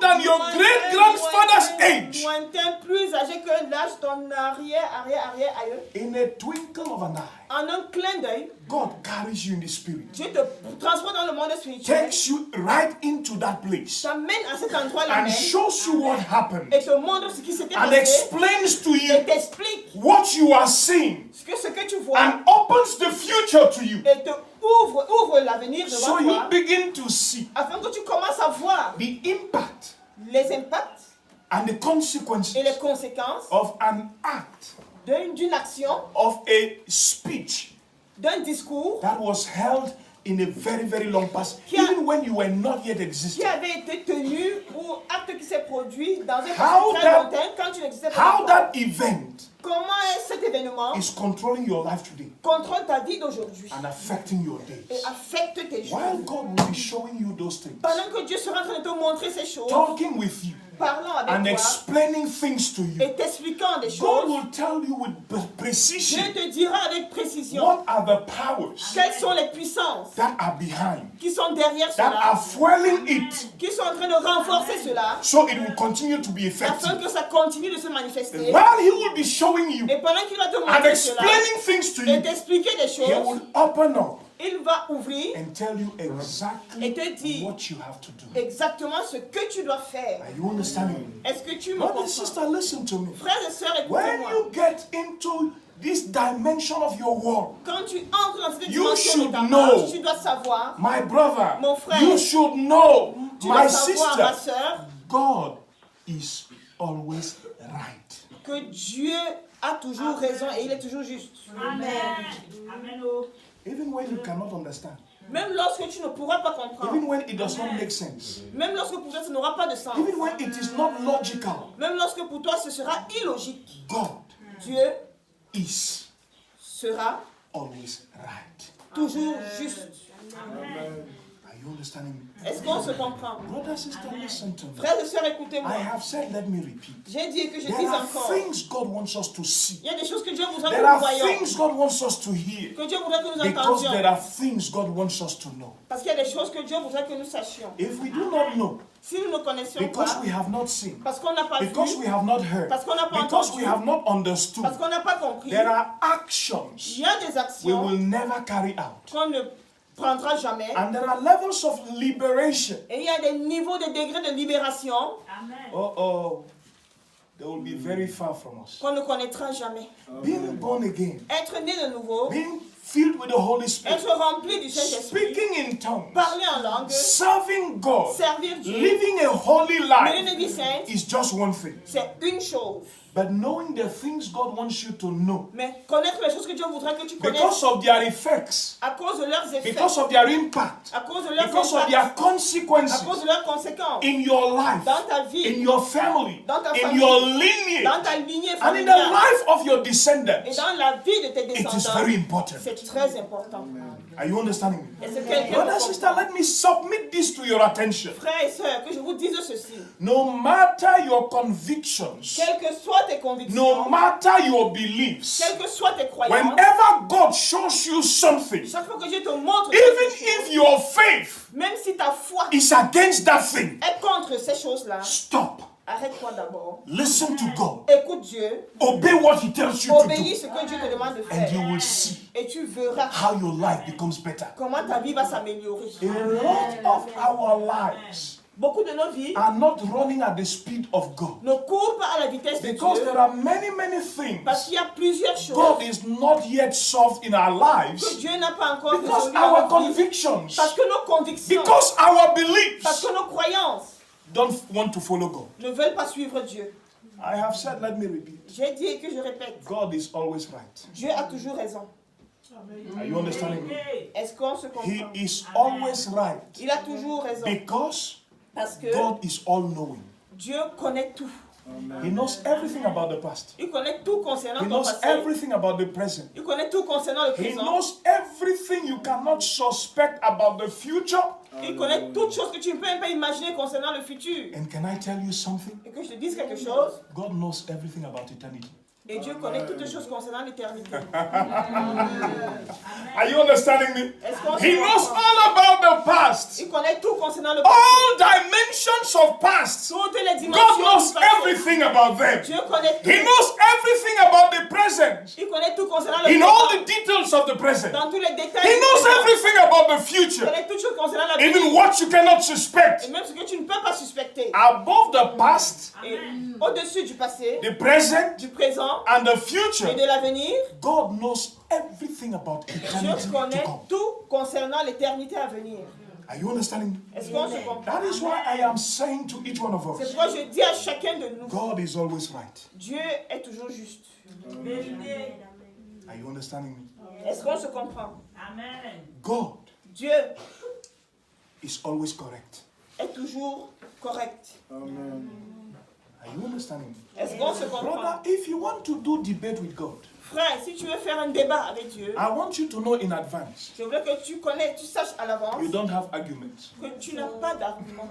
than your great-grandfather's age. Lointain, plus âgé que l'âge de ton arrière-arrière-arrière-aïeux. In a twinkle of an eye, En un clin d'œil, God carries you in the spirit, Dieu te transporte dans le monde spirituel, takes you right into that place, t'amène à cet endroit-là and même shows you what happened, et te montre ce qui s'était and passé explains to et you t'explique what you are seeing, ce que tu vois and opens the future to you. et te ouvre l'avenir So devant you toi begin to see afin que tu commences à voir the impact les impacts and the consequences et les conséquences of an act, d'une action, of a speech d'un discours that was held in a very, very long past, even when you were not yet qui existing. avait été tenu ou acte qui s'est produit dans un How passé très that- lointain quand tu n'existais pas How encore. that event Comment est cet événement is controlling your life today contrôle ta vie d'aujourd'hui and affecting your et days. affecte tes jours. While God will be showing you those things, Pendant que Dieu sera en train de te montrer ces choses, talking with you parlant and avec toi explaining things to you, et t'expliquant des God choses, will tell you with precision Dieu te dira avec précision what are the powers quelles sont les puissances that are behind, qui sont derrière that cela, are fueling it, qui sont en train de renforcer cela, so it will continue to be afin effective. que ça continue de se manifester. While He will be showing you Et pendant qu'il va te and montrer cela explaining things to et you, t'expliquer des He choses, will open up il va ouvrir and tell you exactly et te dire what you have to do. exactement ce que tu dois faire. Are you understanding? Est-ce que tu me Brother comprends? and sister, listen to me. Frères et sœurs, When écoutez-moi. you get into this dimension of your world, Quand tu entres dans cette You dimension de should ta know. marche, tu dois savoir, my brother, Mon frère, you should know, tu my dois savoir, ma sister, sœur, God is always right. que Dieu a toujours raison et il est toujours juste. Amen. Amen. Oh. Even when you cannot understand, Même lorsque tu ne pourras pas comprendre, even when it does not make sense, Même lorsque pour toi ça n'aura pas de sens. even when it is not logical, Même lorsque pour toi ce sera illogique. God Dieu is sera always right. toujours juste. Are you understanding me? Est-ce qu'on se comprend? Brother, sister, listen to me. Frères et sœurs, écoutez-moi. I have said, let me repeat. J'ai dit que je There dis are encore. things God wants us to see. Il y a des choses que Dieu voudrait que There nous are voyions. things God wants us to hear. Que Dieu voudrait que nous Because there entendions. are things God wants us to know. Parce qu'il y a des choses que Dieu voudrait que nous sachions. If we do not know, Si nous ne connaissions because pas, we have not seen, parce qu'on n'a pas vu, because we have not heard, parce qu'on n'a pas because we entendu, have not understood, parce qu'on n'a pas compris, there are il actions y a des we actions will never carry out. qu'on ne prendra jamais. And there are levels of liberation. Et il y a des niveaux, des degrés de libération Oh, they will be very far from us. qu'on ne connaîtra jamais. Being born again, Être né de nouveau, being filled with the Holy Spirit, être rempli du Saint-Esprit, speaking in tongues, parler en langue, serving God, servir Dieu, living a holy mener life une vie sainte, is just one thing. c'est une chose. But knowing the things God wants you to know Mais connaître les choses que Dieu voudrait que tu connaisses because of their effects, à cause de leurs effets, because of their impact, à cause de leurs because of impacts, their à consequences cause de leurs conséquences in your life, dans ta in vie, your family, dans ta in famille, your dans lineage, ta lignée and in the familiale life of your et descendants. dans la vie de tes It is descendants. very important. C'est très important. Are you understanding me? Est-ce que quelqu'un Brother, me sister, comprend? let me submit this to your attention. Frères et sœurs, que je vous dise ceci. No matter your convictions, Quelles que soient tes convictions, no matter your beliefs, quelles que soient tes croyances, whenever God shows you something, chaque fois que Dieu te montre even quelque chose, if your faith même si ta foi is against that thing, est contre ces choses-là, stop. arrête-toi d'abord. Listen to God. Écoute Dieu, Obey what He tells you to obéis do, ce que Dieu te demande de and you faire. will see Et tu verras how your life becomes better. comment ta vie va s'améliorer. A lot of our lives Beaucoup de nos vies are not running at the speed of God ne courent pas à la vitesse de because Dieu there are many parce things qu'il y a plusieurs choses God is not yet solved in our que lives Dieu n'a pas encore because résolues dans our notre vie. convictions, Parce que nos convictions, because our parce beliefs que nos croyances don't want to follow God. ne veulent pas suivre Dieu. I have said, let me repeat. J'ai dit et que je répète, God is always right. Dieu a toujours raison. Are you understanding me? Est-ce qu'on se He comprend? is always right Il a toujours raison. because Parce que God is all-knowing. Dieu connaît tout. He knows everything about the past. Il connaît tout concernant He ton knows passé. everything about the present. Il connaît tout concernant le He présent. knows everything you cannot suspect about the future. Il connaît toutes choses que tu ne peux même pas imaginer concernant le futur. And can I tell you something? Et que je te dise quelque chose, God knows everything about eternity. et Dieu connaît toutes choses concernant l'éternité. Are you understanding me? Est-ce qu'on se He knows comprend? all about the past. Il connaît tout concernant le passé. All dimensions of past. Toutes les God dimensions knows du passé. everything about them. Dieu connaît tout. He knows everything about the present. Il connaît tout concernant le In all présent. the details of the present. Dans tous les détails. He du knows présent. everything about the Il future. connaît toutes choses concernant la vie. Even what you cannot Et suspect. même ce que tu ne peux pas suspecter. Above the past, Et au-dessus du passé, the present, du présent and the et future, de l'avenir, God knows everything about Dieu eternity to connaît come. tout concernant l'éternité à venir. Are you understanding? Est-ce qu'on se comprend? That is why I am saying to each one of C'est us, pourquoi je dis à chacun de nous, God is always right. Dieu est toujours juste. Are you understanding me? Est-ce qu'on se comprend? God Dieu is always correct. est toujours correct. Are you understanding me? Est-ce qu'on se comprend? Brother, if you want to do debate with God, Frère, si tu veux faire un débat avec Dieu, I want you to know in advance, je veux que tu connais, tu saches à l'avance you don't have arguments. que tu n'as pas d'argument.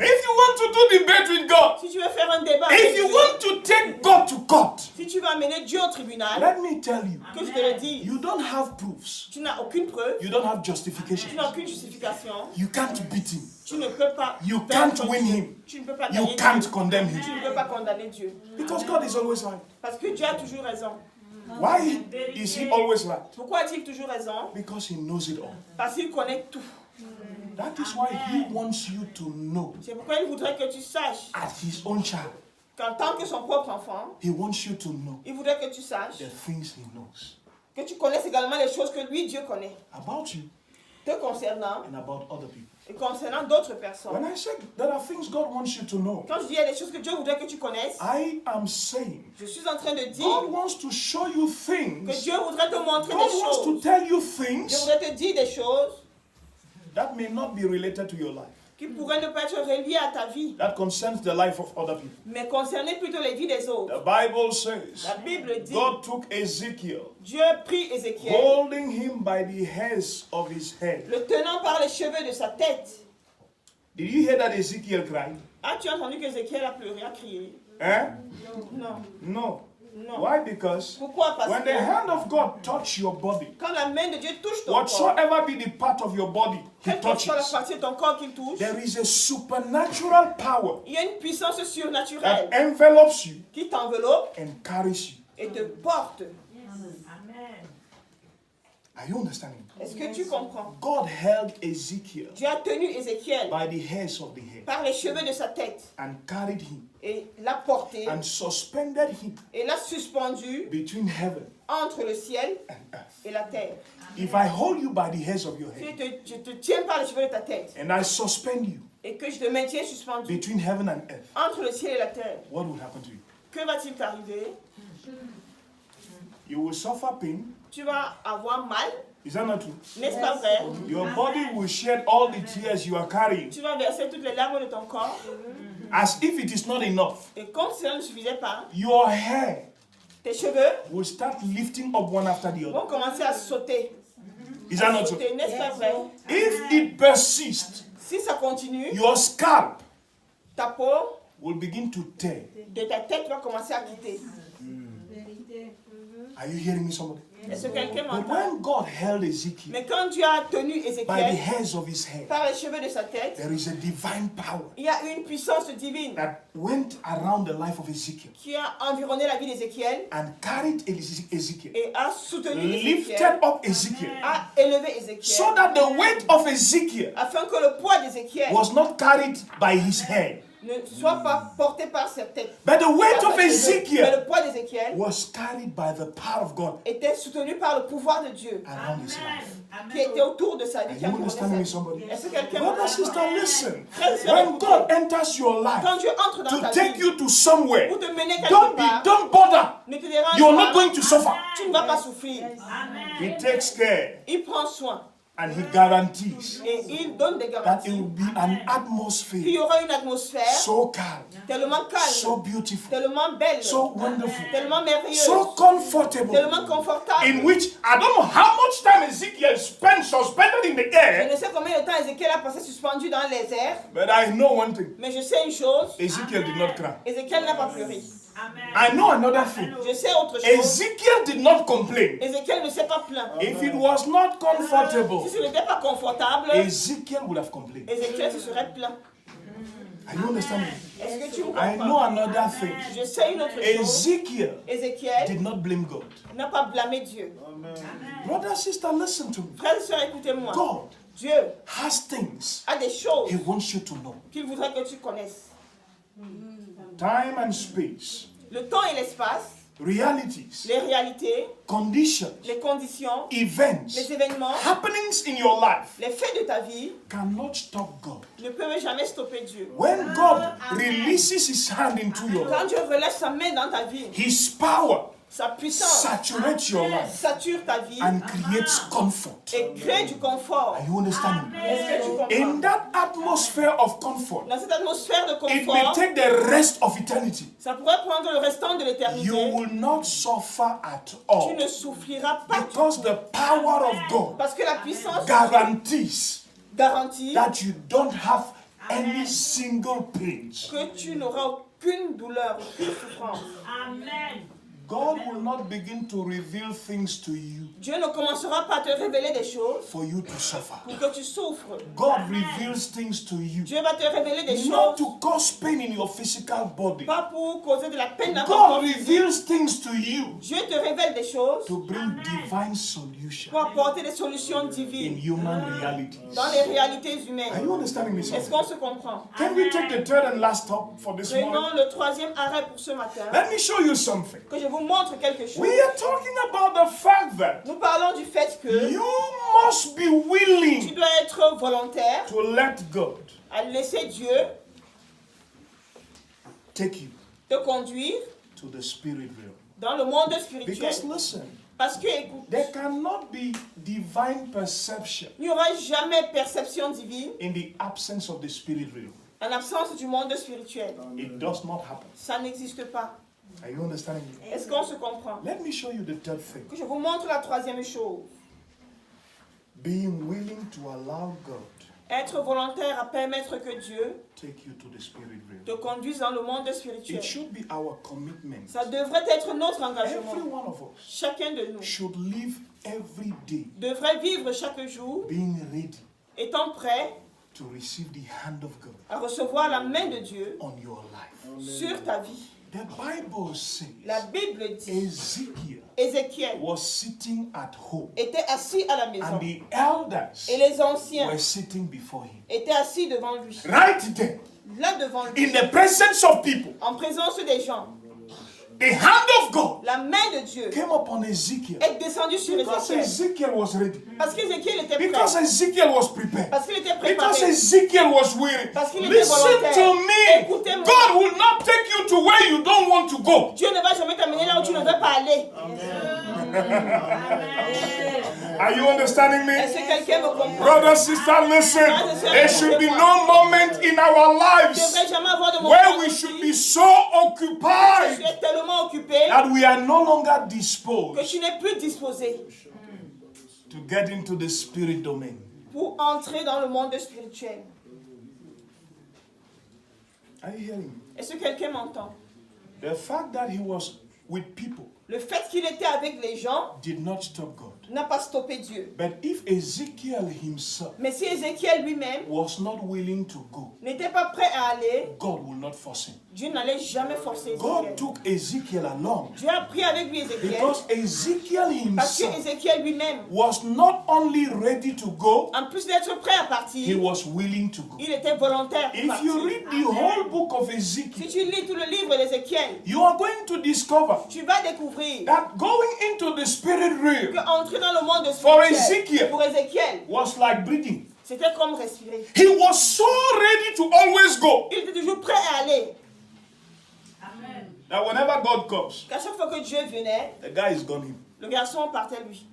If you want to do debate with God, Si tu veux faire un débat avec if you Dieu, want to take God to court, si tu veux amener Dieu au tribunal, let me tell you, que je te le dis, you don't have proofs. tu n'as aucune preuve, You don't have tu justification. n'as aucune justification, You can't beat him. tu ne peux pas You vaincre can't win Dieu. him. Tu ne peux pas You gagner can't Dieu. condemn Tu him. ne peux pas condamner Dieu. Because God is always right. Parce que Dieu a toujours raison. Why is he always right? Pourquoi a-t-il toujours raison? Because he knows it all. Parce qu'il connaît tout. That is why he wants you to know C'est pourquoi il voudrait que tu saches as his own child. qu'en tant que son propre enfant, He wants you to know il voudrait que tu saches the things he knows que tu connaisses également les choses que lui, Dieu connaît, about you te concernant and about other people. et concernant d'autres personnes. When I said there are things God wants you to know, Quand je dis il y a des choses que Dieu voudrait que tu connaisses, I am saying je suis en train de dire God wants to show you que things. Dieu voudrait te montrer God des wants to choses. tell you Dieu things voudrait te dire des choses that may not be related to your life, qui pourraient ne pas être reliés à ta vie, that concerns the life of other people. mais concerner plutôt les vies des autres. The Bible says La Bible dit, God took Ezekiel, Dieu prit Ézéchiel, holding him by the hairs of his head. le tenant par les cheveux de sa tête. Did you hear that Ezekiel cried? As-tu entendu qu'Ézéchiel a pleuré, a crié? Eh? Non. No. Non. Why? Because Pourquoi? Parce when que the hand of God touch your body, quand la main de Dieu touche ton corps, whatsoever be the part of your body he quelle que soit la touches, partie de ton corps qu'il touche, there is a supernatural power il y a une puissance that surnaturelle envelops you qui t'enveloppe and carries you. et te porte. Amen. Are you understanding? Est-ce que tu comprends? God held Ezekiel Dieu a tenu Ézéchiel by the hairs of the head par les cheveux de sa tête and carried him et l'a porté and suspended him et l'a suspendu between heaven entre le ciel and earth. et la terre. If I hold you by the hairs of your Si head je te tiens par les cheveux de ta tête and I suspend you et que je te maintiens suspendu between heaven and earth, entre le ciel et la terre, what will happen to you? que va-t-il t'arriver? You will suffer pain. Tu vas avoir mal, Is that not true? n'est-ce pas vrai? Your body will shed all the tears you are carrying Tu vas verser toutes les larmes de ton corps as if it is not enough. et comme cela ne suffisait pas, Your hair tes cheveux will start lifting up one after the other. vont commencer à sauter. Is that not true? Sauter, n'est-ce pas vrai? If it persists, Si ça continue, your scalp ta peau will begin to tear. de ta tête va commencer à quitter. Are you hearing me, somebody? Est-ce que quelqu'un But m'entend? when God held Ezekiel Mais quand Dieu a tenu by the Ézéchiel hairs of his head, par les cheveux de sa tête, there is a divine power il y a une puissance divine that went around the life of Ezekiel qui a environné la vie d'Ézéchiel and carried Ezekiel, et a soutenu lifted Ézéchiel, up Ezekiel, a élevé so Ézéchiel, that the weight of Ezekiel afin que le poids d'Ézéchiel was not carried by his head, ne soit pas porté par sa tête. but the weight par of ses cheveux. Mais Ezekiel le poids d'Ézéchiel was carried by the power of God était soutenu par le pouvoir de Dieu around his life. qui était autour de sa vie. Are qui you environné sa understanding me, vie. somebody? Est-ce que quelqu'un Brother, m'entend? sister, listen. Frères et sœurs, When écoutez. God enters your life Quand Dieu entre dans to ta take vie you to somewhere, pour te mener quelque part, don't bother. ne te dérange You're pas, not going to suffer. tu ne vas pas souffrir. He takes care Il prend soin and he guarantees et il donne des that it garanties. will be an Il y atmosphere aura une atmosphère so calm, tellement calme, so beautiful, tellement belle, so wonderful, tellement merveilleuse, so comfortable, tellement confortable. in which I don't know how much time Ezekiel spent suspended in the Je air, ne sais combien de temps Ézéchiel a passé suspendu dans les airs, but I know one thing. mais je sais une chose, Ezekiel did not cry. Ézéchiel n'a pas pleuré. I know another thing. Je sais autre chose, Ezekiel did not complain. Ézéchiel ne s'est pas plaint. If it was not comfortable, Si ce n'était pas confortable, Ezekiel would have complained. Ézéchiel se serait plaint. Are you understanding? Est-ce que tu me I know comprends? another thing. Je sais une autre chose, Ezekiel Ézéchiel did not blame God. n'a pas blâmé Dieu. Brother, sister, listen to me. Frères et sœurs, écoutez-moi. God Dieu has things a des choses He wants you to know. qu'il voudrait que tu connaisses. Time and space, Le temps et l'espace, realities, les réalités, conditions, les conditions, events, les événements, happenings in your life les faits de ta vie cannot stop God. ne peuvent jamais stopper Dieu. When God releases His hand into your life, Quand Dieu relève sa main dans ta vie, His power sa puissance saturates your life sature ta vie and creates comfort. et crée du confort. Are you understanding? Est-ce que tu In comprends? that atmosphere of comfort, Dans cette atmosphère de it may confort, take the rest of eternity. ça pourrait prendre le restant de You l'éternité. will not suffer at Tu all ne souffriras pas because the power of God parce que la puissance guarantees garantit that you don't have any single pains. que tu n'auras aucune douleur, aucune souffrance. Amen. God will not begin to reveal things to you Dieu ne commencera pas à te révéler des choses for you to suffer. pour que tu souffres. God reveals things to you Dieu va te révéler des not choses, to cause pain in your physical body. pas pour causer de la peine dans ton God corps. reveals things to you Dieu te révèle des choses to bring divine solution pour apporter des solutions in divines human realities. dans les réalités Are you humaines. understanding me, Est-ce sir? qu'on se comprend? Can we take the third and last stop for this morning? Prenons le troisième arrêt pour ce matin, Let me show you something. que je vous montre quelque chose. We are talking about the fact that Nous parlons du fait que you must be tu willing dois être volontaire to let God à laisser Dieu take you te conduire to the spirit realm. dans le monde spirituel. Because listen, Parce que, écoute, there cannot be divine perception il n'y aura jamais perception divine in the absence of the spirit realm. en absence du monde spirituel. It does not happen. Ça n'existe pas. Are you understanding me? Est-ce qu'on se comprend? Let me show you the third thing. Que je vous montre la troisième chose. Being willing to allow God Être volontaire à permettre que Dieu take you to the spirit te realm. conduise dans le monde spirituel. It should be our commitment. Ça devrait être notre engagement. Every one of us Chacun de nous should live every day devrait vivre chaque jour being ready étant prêt to receive the hand of God à recevoir la main de Dieu on your life. sur ta vie. The Bible says La Bible dit, Ezekiel Ézéchiel was sitting at home était assis à la maison and the elders et les anciens were sitting before him. étaient assis devant lui. Right there, Là devant lui, in the presence of people, en présence des gens, the hand of God la main de Dieu came upon Ezekiel est descendue sur because Ézéchiel. Ezekiel was ready, Parce qu'Ézéchiel était prêt. because Ezekiel was prepared, Parce qu'il était because préparé. Ezekiel was willing. Parce qu'il était Listen volontaire. to me. Écoutez-moi. God will not take you to where you don't want to go. Dieu ne va jamais t'amener là où tu ne veux pas aller. Are you understanding me? Est-ce que quelqu'un me comprend? Brother, sister, listen. There should be no moment in our Je ne lives devrais jamais avoir de moment where we should be so où occupied tu es tellement occupé that we are no longer que disposed tu n'es plus disposé to get into the spirit domain. pour entrer dans le monde spirituel. Are you hearing me? Est-ce que quelqu'un m'entend? The fact that he was with people Le fait qu'il était avec les gens did not stop God. n'a pas stoppé Dieu. But if Ezekiel himself Mais si Ézéchiel lui-même was not willing to go, n'était pas prêt à aller, God will not force him. Dieu n'allait jamais forcer God Ézéchiel. took Ezekiel along Dieu a pris avec lui Ézéchiel because Ezekiel parce que himself Ézéchiel lui-même, was not only ready to go, en plus d'être prêt à he partir, was willing to go. il était volontaire pour If you partir. read the whole book of Si Ezekiel, tu lis tout le livre d'Ézéchiel, you are going to discover tu vas découvrir that going into the spirit que realm entrer dans le monde For spirituel Ezekiel. pour Ézéchiel, was like breathing. c'était comme respirer. He was so ready to always go Il était toujours prêt à aller. Amen. that whenever God comes, Qu'à chaque fois que Dieu venait, the guy is gone in. le garçon partait lui.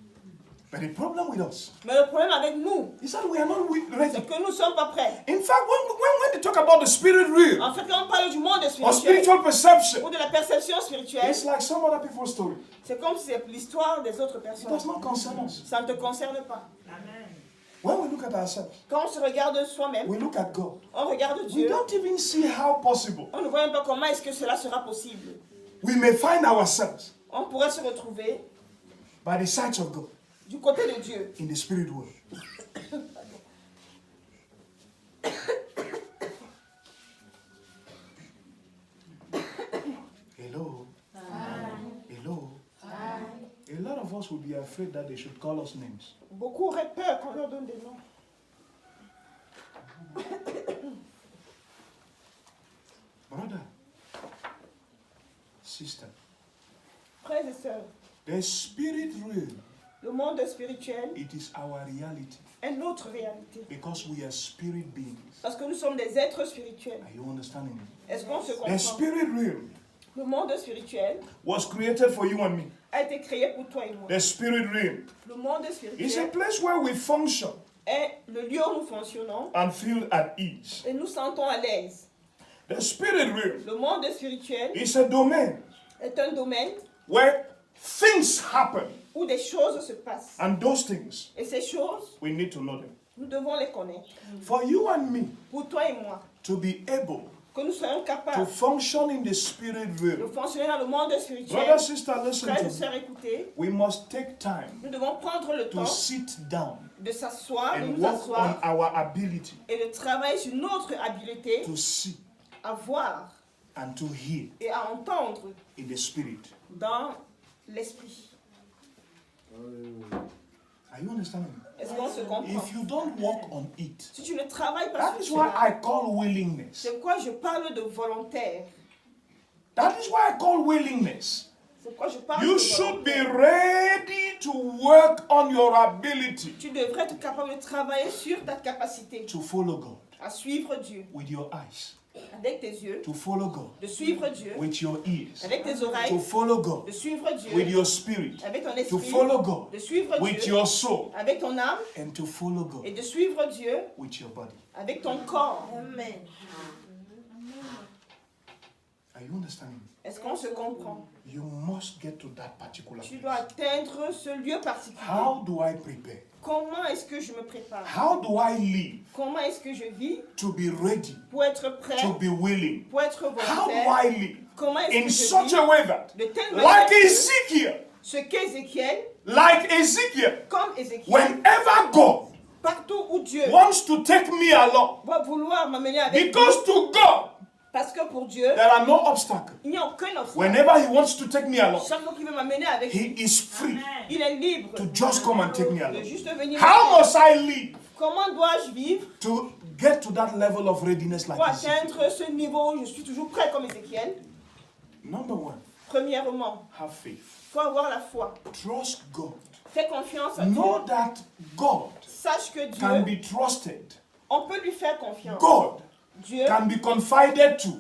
But the problem with us Mais le problème avec nous, is that we are not ready. c'est que nous ne sommes pas prêts. In fact, when they talk about the spirit realm En fait, quand on parle du monde or spirituel spiritual perception, ou de la perception spirituelle, it's like some other people's story. c'est comme si c'est l'histoire des autres It personnes. does not concern us. Ça ne te concerne pas. Amen. When we look at ourselves, Quand on se regarde soi-même, we look at God. on regarde We Dieu, don't even see how possible on ne voit même pas comment est-ce que cela sera possible. we may find ourselves On pourrait se retrouver by the sight of God du côté de Dieu. in the spirit world. Hello. Hello. A lot of us will be afraid that they should call us names. Beaucoup auraient peur qu'on leur donne des noms. Brother, sister, Frères et sœurs, the spirit realm, le monde spirituel it is our reality est notre réalité. because we are spirit beings. Parce que nous sommes des êtres spirituels. Are you understanding me? Est-ce qu'on se The comprend? spirit realm Le monde spirituel was created for you and me. a été créé pour toi et moi. The spirit realm Le monde is a spirituel place where we function est le lieu où nous fonctionnons and feel at ease. et nous sentons à l'aise. The spirit realm Le monde spirituel is a domain est un domaine where things happen, où des choses se passent. and those things, Et ces choses, we need to know them. nous devons les connaître. For you and me Pour toi et moi, to be able que nous soyons to capables function in the spirit de realm, fonctionner dans le monde spirituel. brother, sister, listen Frères et to me. sœurs, écoutez, We must take time nous devons prendre le to temps sit down de s'asseoir, de and nous work on asseoir our ability et de travailler sur notre habileté to see à voir and to hear et à entendre in the spirit. dans l'esprit. Are you understanding me? Est-ce qu'on se comprend? If you don't work on it, Si tu ne travailles pas that is sur why cela, I call willingness. c'est quoi je parle de volontaire. That is why I call willingness C'est pourquoi je parle You de should be volontaire. ready to work on your ability Tu devrais être capable de travailler sur ta capacité to follow God à suivre Dieu with your eyes, avec tes yeux, to follow God de suivre Dieu with your ears, avec tes to oreilles, follow God de suivre with Dieu your spirit, avec ton to esprit, follow God de suivre with Dieu your soul, avec ton âme and to follow God et de suivre Dieu with your body. avec ton corps. Amen. Are you understanding me? Est-ce qu'on se comprend? You must get to that particular Tu dois place. atteindre ce lieu particulier. How do I prepare? Comment est-ce que je me prépare? How do I live Comment est-ce que je vis to be ready, pour être prêt, to be willing? pour être How do volontaire? I live Comment est-ce in que je such vis a way that, de telle like manière que Ezekiel, ce qu'Ézéchiel, comme comme Ézéchiel, whenever God partout où Dieu wants to take me along, va vouloir m'amener avec lui, because to God parce que pour Dieu, there are no obstacles. il n'y a aucun obstacle. Whenever He wants to take me along, Chaque fois qu'il veut m'amener avec lui, He is free il est libre to just come and take me de along. juste venir. How must I live Comment dois-je vivre to get to that level of readiness like pour Ezekiel? atteindre ce niveau où je suis toujours prêt comme Ézéchiel? Number one, Premièrement, have faith. il faut avoir la foi. Trust God. Fais confiance à Dieu. Know that God Sache que can Dieu, be trusted. on peut lui faire confiance. God Dieu, can be confided to.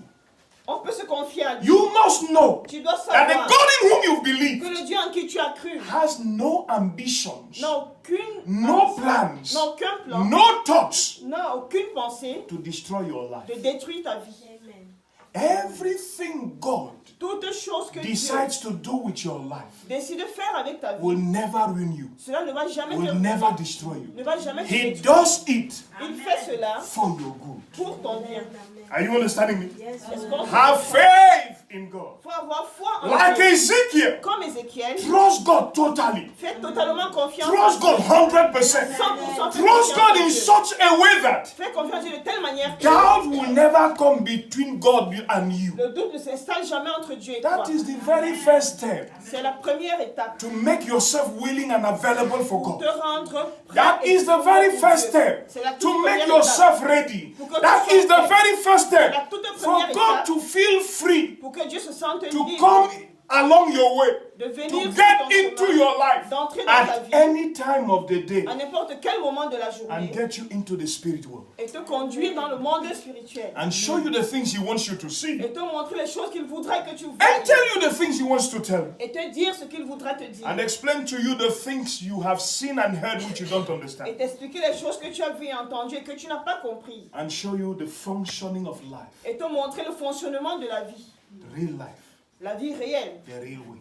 on peut se confier à Dieu. You must know Tu dois that the savoir God in whom you que believe le Dieu en qui tu as cru has no ambitions, n'a aucune no plans, n'a aucun plan, no thoughts n'a aucune pensée to destroy your de life. détruire ta vie. Everything God Toute chose que Dieu decides to do with your life décide de faire avec ta vie, will never ruin you, cela ne va jamais will te, never destroy you. ne va jamais te He détruire. does it Il fait cela for your good. pour ton bien. Are you understanding me? Est-ce qu'on Have faith in God. faut avoir foi en Like Dieu? Ezekiel, Comme Ézéchiel, trust God totally. fais totalement confiance Trust en God 100%. 100% fais Trust confiance God en in Dieu. such a way that Fais confiance en Dieu de telle manière que doubt will never come between God and you. le doute ne s'installe jamais entre Dieu et toi. That is the very first step C'est la première étape to make yourself willing and available for pour te God. rendre prêt That et is the very disponible pour first Dieu. step C'est la toute to make première yourself étape ready. Pour que tu That sois is the prêt. very first La step toute for première God étape to feel free pour que Dieu se sente to libre come along your way, de venir to sur get ton into chemin, your life d'entrer dans ta at vie any time of the day à n'importe quel moment de la and journée get you into the spirit world et te conduire dans le monde spirituel and show you the things He wants you to see et te montrer les choses qu'il voudrait que tu and vois tell you the things He wants to tell et te dire ce qu'il voudrait te dire and explain to you the things you have seen and heard which you don't et understand t'expliquer les choses que tu as vues et entendues et que tu n'as pas compris and show you the functioning of life, et te montrer le fonctionnement de la vie, the real life, la vie réelle, the real way.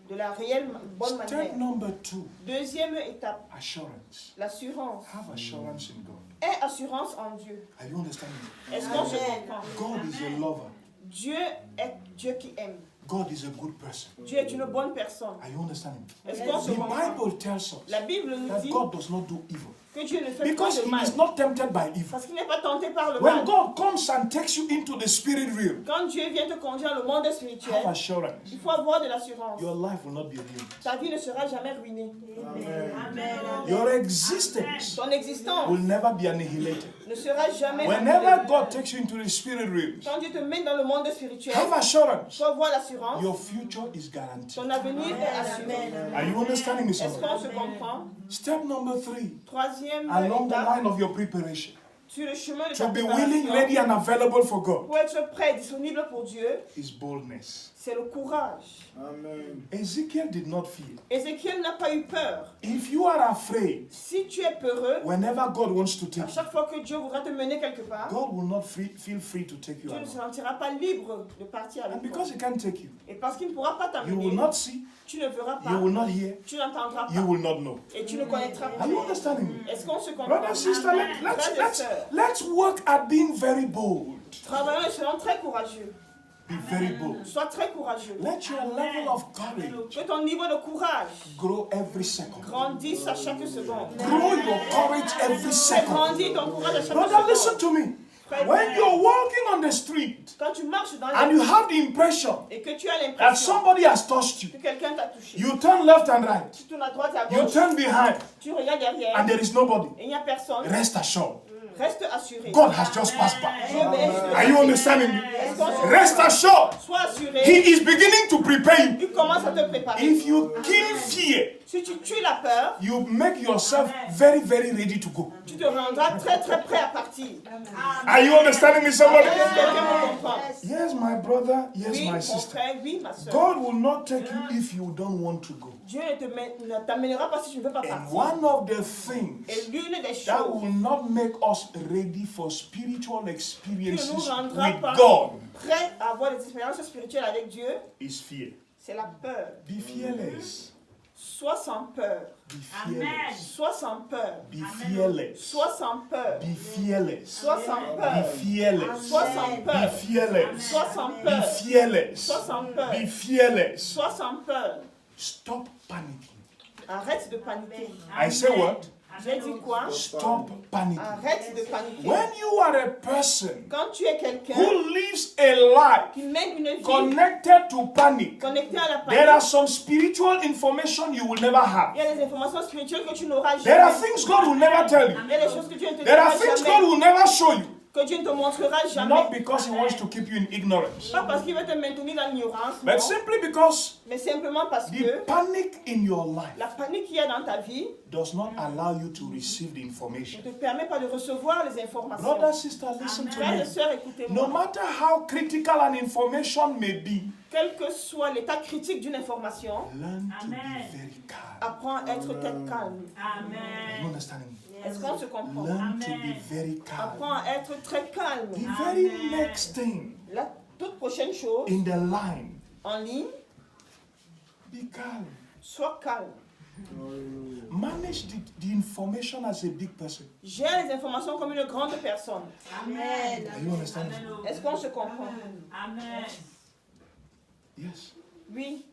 de la réelle bonne manière. Step number 2, Deuxième étape, assurance. l'assurance. Have assurance in God. Aie assurance en Dieu. Are you understanding? Est-ce qu'on se comprend? God is a lover. Dieu est Dieu qui aime. God is a good person. Dieu est une bonne personne. Are you understanding? Est-ce qu'on se The comprend? Bible tells us La Bible nous that dit God does not do evil que Dieu ne fait pas because de He mal. is not tempted by evil. Parce qu'il n'est pas tenté par le When mal. God comes and takes you into the spirit realm, Quand Dieu vient te conduire dans le monde have spirituel, assurance. il faut avoir de l'assurance. Your life will not be ruined. Ta vie ne sera jamais ruinée. Amen. Your existence Ton existence will never be annihilated. ne sera jamais Whenever annulée. God takes you into the spirit realm, Quand Dieu te met dans le monde spirituel, have assurance. tu avoir l'assurance. Your future is guaranteed. Ton avenir est assuré. Are you understanding me, Est-ce somebody? qu'on se comprend? Step number 3, Troisième along the étape, line of your preparation, sur le chemin de to ta be willing, préparation, ready, and available for God, pour être prêt et disponible pour Dieu, is boldness. c'est le courage. Ezekiel did not fear. Ézéchiel n'a pas eu peur. If you are afraid, Si tu es peureux, whenever God wants to à take you, chaque fois que Dieu voudra te mener quelque part, God will not feel free to take you tu ne te along. sentiras pas libre de partir And avec toi. because He can't take you, Et parce qu'il ne pourra pas you will t'amener, not see, tu ne verras you pas, will not hear, tu n'entendras you pas will not know. et tu ne connaîtras pas. Are you understanding me? Est-ce qu'on se comprend? Brother, sister, let's work at being very bold. Travaillons et soyons très courageux. Be very bold. Sois très courageux. Let your level of courage Que ton niveau de courage grow every second. grandisse à chaque seconde. Grow your courage every Fais second. grandir ton courage à chaque Brother, listen seconde. to me. When you're walking on the street Quand tu marches dans and les you have the impression et que tu as that l'impression somebody has touched you, que quelqu'un t'a touché, you turn left and right, tu tournes à droite et à you gauche, turn behind, tu regardes derrière and there is nobody. et il n'y a personne, Rest assured, Reste assuré. God has just passed by. Dieu vient juste de Are you understanding me? Est-ce qu'on se- Rest assured, Sois assuré. He is beginning to prepare you. Il commence à te préparer. If you kill fear, Si tu tues la peur, you make yourself very, very ready to go. tu te rendras très très prêt à partir. Are you understanding me, somebody? Est-ce que quelqu'un me comprend? Yes, my brother. Yes, Oui, my mon sister. frère, oui, ma soeur. God will not take you if you don't want to go. Dieu ne t'amènera pas si tu ne veux pas And partir. one of the things Et l'une des that choses will not make us ready for spiritual qui ne experiences nous rendra with pas God prêts à avoir des expériences spirituelles avec Dieu, is fear. c'est la peur. Be fearless. Sois sans peur. Be fearless. Sois sans peur. Be fearless. Sois sans peur. Be fearless. Sois sans Be peur. fearless. Sois sans Be peur. fearless. Sois sans Be peur. fearless. Sois sans peur. Be fearless. Sois sans peur. Stop panicking. Arrête de paniquer. I say what? J'ai dit quoi? Stop panicking. Arrête de paniquer. When you are a person Quand tu es quelqu'un who lives a life qui mène une vie connected to panic, connectée à la there are panique, some spiritual information you will never have. il y a des informations spirituelles que tu n'auras There are jamais. things God will never tell you. Il y a des choses que Dieu ne te There are dira things God jamais. will never show you. Que Dieu ne te montrera Not jamais. because He wants to keep you in ignorance, Pas parce qu'il veut te maintenir dans l'ignorance, but non. simply because Mais simplement parce the que panic in your life la panique qu'il y a dans ta vie does not allow you to receive the ne information. te permet pas de recevoir les informations. Brother, sister, listen to Frères et me. sœurs, No écoutez-moi. matter how critical an information may be, Quel que soit l'état critique d'une information, learn to be Amen. very calm. apprends à être tête calme. Are you Amen. understanding me? Est-ce qu'on se comprend? Learn to be Amen. very calm. Apprends à être très calme. The very Amen. next thing La toute prochaine chose, in the line, en ligne, be calm. sois calme. Manage the information as a big person. Gère les informations comme une grande personne. Amen. Are you understanding? Est-ce qu'on se comprend? Amen. Yes. Oui.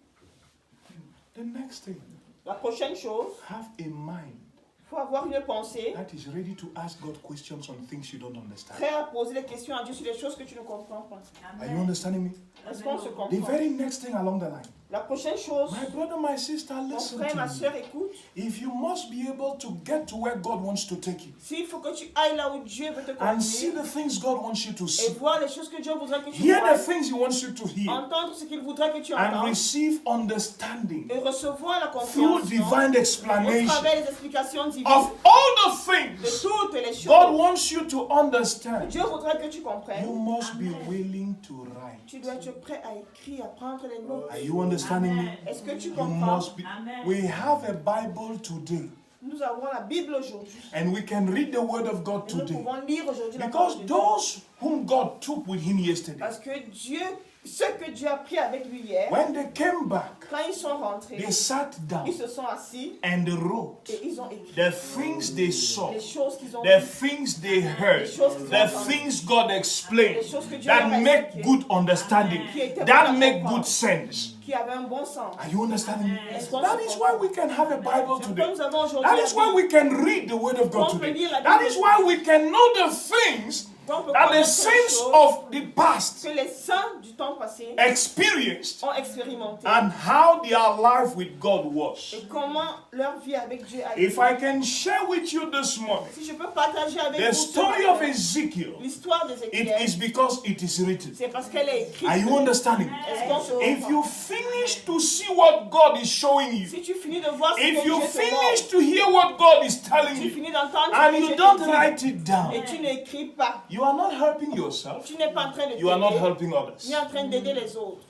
The next thing, La prochaine chose, have a mind il faut avoir une pensée that is ready to ask God questions on things you don't understand. prête à poser des questions à Dieu sur des choses que tu ne comprends pas. Are you understanding me? Est-ce qu'on se The comprend? very next thing along the line. La prochaine chose, My brother, my sister, mon listen frère, ma to me. soeur, écoute. If you must be able to get to where God wants to take you S'il faut que tu ailles là où Dieu veut te and see conduire the things God wants you to et see, voir les choses que Dieu voudrait que tu hear the vois, things He wants you to hear, entendre ce qu'il voudrait que tu and entendes receive understanding et recevoir la through compréhension divine au explanation travers des explications divines of all the de things toutes les God choses. wants you to understand. Dieu voudrait que tu You comprennes. must be willing to write. Tu dois être prêt à écrire, à prendre les notes. Are you understanding me? Est-ce que tu You comprends? must be. Amen. We have a Bible today, Nous avons la Bible aujourd'hui. and we can read the Word of God Et nous today. pouvons lire aujourd'hui la Because parole de Dieu. those whom God took with Him yesterday, Parce que Dieu, ce que Dieu a pris avec lui hier, when they came back, quand ils sont rentrés, they sat down ils se sont assis and wrote et ils ont écrit the things they saw, les choses qu'ils ont the vues, things they heard, the things God explained that make good understanding, that make good sense. qui avaient un bon sens. Are you understanding me? Est-ce qu'on That se is comprend? why we can have a Bible C'est today. pourquoi nous avons aujourd'hui That la is why Bible. we can read the Word of God On peut today. lire la That Bible. is why we can know the things On peut that the connaître les saints choses of the past que les saints du temps passé experienced ont expérimenté and how their life with God was. et comment leur vie avec Dieu a If été. I can share with you this morning Si je peux partager avec the vous ce story of matin Ezekiel, l'histoire it d'Ézéchiel, is because it is written. c'est parce qu'elle est écrite. Are you understanding? Est-ce qu'on se If comprend? you finish to see what God is showing you, Si tu finis de voir ce que if Dieu you te finish montre, to hear what God is telling tu you, finis d'entendre ce and que you Dieu don't te dit write it down, et tu n'écris pas, you are not helping yourself, tu n'es pas en train de you are not t'aider, helping others. ni en train d'aider les autres.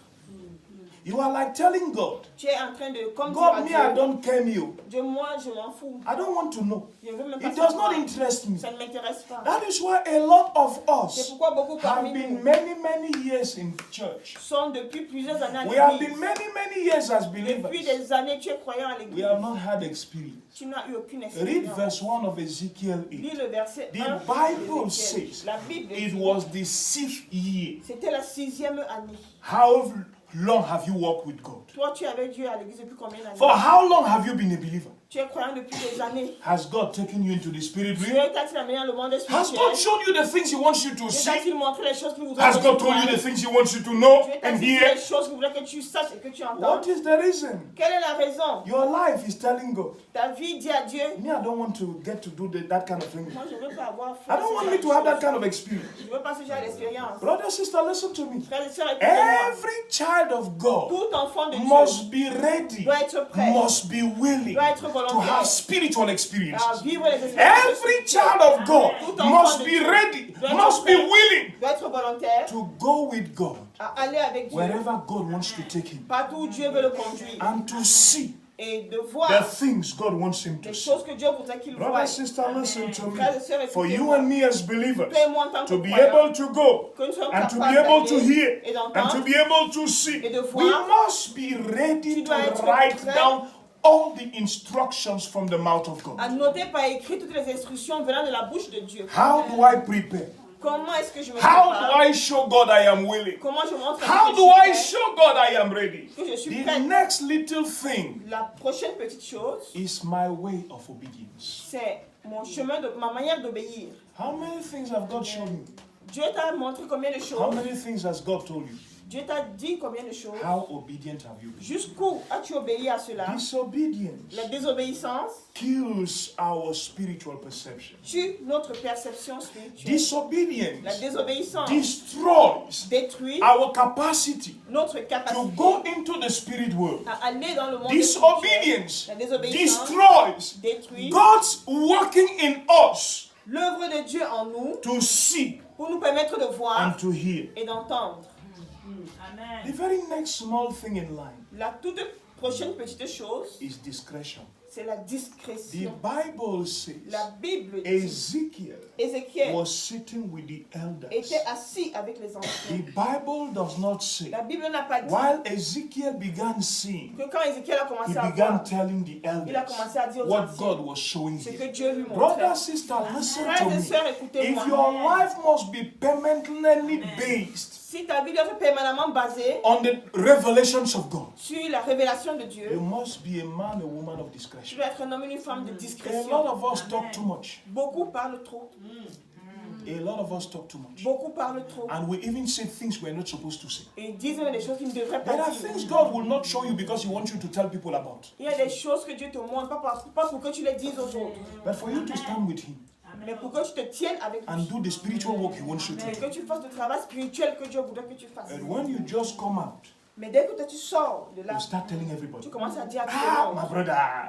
You are like telling God, Tu es en train de, comme dire God, à me, Dieu, I don't care you. Dieu, moi, je m'en fous. I don't want to know. Je ne veux même pas It does savoir. not interest me. Ça ne m'intéresse pas. That is why a lot of C'est us pourquoi beaucoup have parmi been nous many years in church. sont depuis plusieurs années à We have been l'église. many years as Depuis believers. des années, tu es croyant à We l'église. have not had experience. Tu n'as eu aucune Read expérience. verse 1 of Ezekiel Lis 8. le verset The 1 Bible d'Ézéchiel. says La Bible it dit, was the 6th year. c'était la 6e année. How long have you walked with God? Toi, tu es avec Dieu à l'église depuis combien d'années? For how long have you been a believer? Tu es croyant depuis des années. Has God taken you into the spirit Dieu realm? t'a-t-il amené dans le monde Has spirituel? God shown you the things He wants you to Dieu see? t'a-t-il montré les choses qu'il voudrait Has que God tu told you vois? the things He wants you to know Dieu and t'a-t-il dit hear? les choses qu'il voudrait que tu saches et que tu What entendes? is the reason? Quelle est la raison? Your life is telling God, Ta vie dit à Dieu, me, I don't want to get to do that kind of thing. moi je ne veux pas avoir I don't want me to have that kind of experience. Je ne veux pas ce genre d'expérience. Brother, sister, listen to me. Frères et sœurs, écoutez-moi. Every child of God Tout enfant de Dieu must be ready, doit être prêt, must be willing doit être to volontaire have spiritual à experiences. vivre les expériences. Every child of God must be ready, must be willing Doit être volontaire to go with God à aller avec Dieu wherever God wants to take him partout où Dieu veut le conduire and to see et de the voir things God wants him to les see. choses que Dieu voudrait qu'il voie. Brother, sister, listen to me. Frères et sœurs, For you écoutez-moi. and me as believers, Toi et moi en tant to que be croyants, able to go que nous soyons and to be capables able to d'aller hear et and to d'entendre be able to see, et de we voir. must be ready Tu to dois être write prêt down all the instructions from the mouth of à God. noter par écrit toutes les instructions venant de la bouche de Dieu. How do I prepare? Comment est-ce que je me How do prépare? I show God I am willing? Comment je montre à How Dieu do que I je suis show God I am ready? Que je suis The prête. next little thing prêt? La prochaine petite chose, is my way of obedience. c'est mon chemin, ma manière d'obéir. How many things have God shown you? Dieu t'a montré combien de How choses. many things has God told you? Dieu t'a dit combien de choses. How obedient have you been? Jusqu'où as-tu obéi à cela? Disobedience La désobéissance kills our spiritual perception. tue notre perception spirituelle. La Disobedience désobéissance destroys détruit our capacity notre to capacité go into the spirit world. à aller dans le monde spirituel. Disobedience La désobéissance destroys détruit God's working in us l'œuvre de Dieu en nous to see pour nous permettre de voir and to hear. et d'entendre. The very next small thing in life La toute prochaine petite chose, is discretion. c'est la The discrétion. Bible says La Bible dit, Ezekiel Ézéchiel was sitting with the elders. était assis avec les The anciens. Bible does not say La Bible n'a pas dit while Ezekiel began seeing, que quand Ézéchiel a he commencé à began voir, telling the il a elders commencé à dire aux what anciens God was showing ce him. que Dieu lui montrait. Brother, sister, listen to Frères et me. sœurs, If écoutez-moi. your life must be permanently based Si ta vie doit être permanemment basée on the revelations of God, sur la révélation de you Dieu, must be a man, a woman of tu discretion. dois être un homme et une femme de A lot discrétion. of us talk too much. Beaucoup parlent trop. A lot of us talk too much. Beaucoup parlent trop. And we even say things we're not supposed to say. Et ils disent même des choses qu'ils ne devraient There pas are dire. things God will not show you because He wants you to tell people about. Il y a des choses que Dieu te montre, pas pour que tu les dises aux autres, But for you to stand with Him mais pour que tu te tiennes avec and lui. do the spiritual work He wants you to Et do. que tu fasses le travail spirituel que Dieu voudrait que tu fasses. And when you just come out, Mais dès que toi, tu sors de là, you start telling everybody, tu commences à dire à tout ah, le my monde. brother,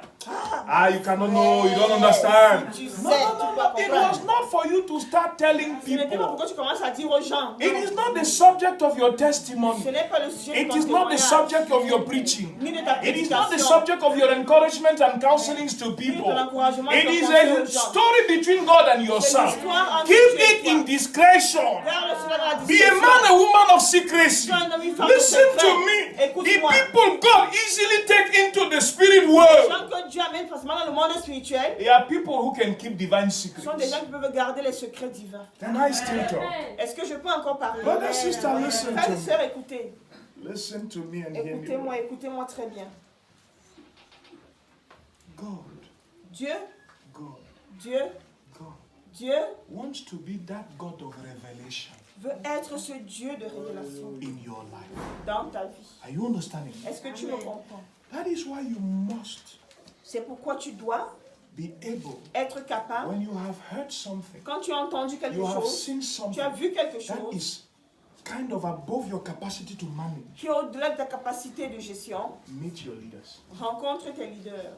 you cannot know, you don't understand. Tu sais, No, tu peux It was comprendre. not for you to start telling Ce n'était pas people. pour que tu commences à dire aux gens. It is not the subject of your testimony. Ce n'est pas le sujet de It ton is not the témoignage, subject of your preaching. ni de ta It is not the prédication, subject of your encouragement and counselings to ni de people. ton encouragement It et is ton conseil a aux gens. story between God and C'est yourself. l'histoire entre Keep Dieu et it toi. in discretion. Garde cela dans la Be a discrétion. man, a woman of secrecy. Sois un homme, une femme de Listen secret. to me. The Écoute-moi. people God easily take into the spirit Les world. gens que Dieu amène facilement dans le monde spirituel They are people who can keep divine sont des secrets. gens qui peuvent garder les secrets divins. Can I still talk? Est-ce que je peux encore parler? Brother, sister, listen Frères to et me. sœurs, écoutez. Listen to me and hear me. Écoutez-moi, écoutez-moi très bien. God, Dieu, God, Dieu, God Dieu wants to be that God of revelation veut être ce Dieu de révélation in your life. dans ta vie. Are you understanding? Est-ce que tu me comprends? That is why you must C'est pourquoi tu dois be able, être capable, when you have heard something, quand tu as entendu quelque you have chose, seen tu as something vu quelque that chose is kind of above your capacity to manage, qui est au-delà de ta capacité de gestion, meet your leaders. rencontre tes leaders.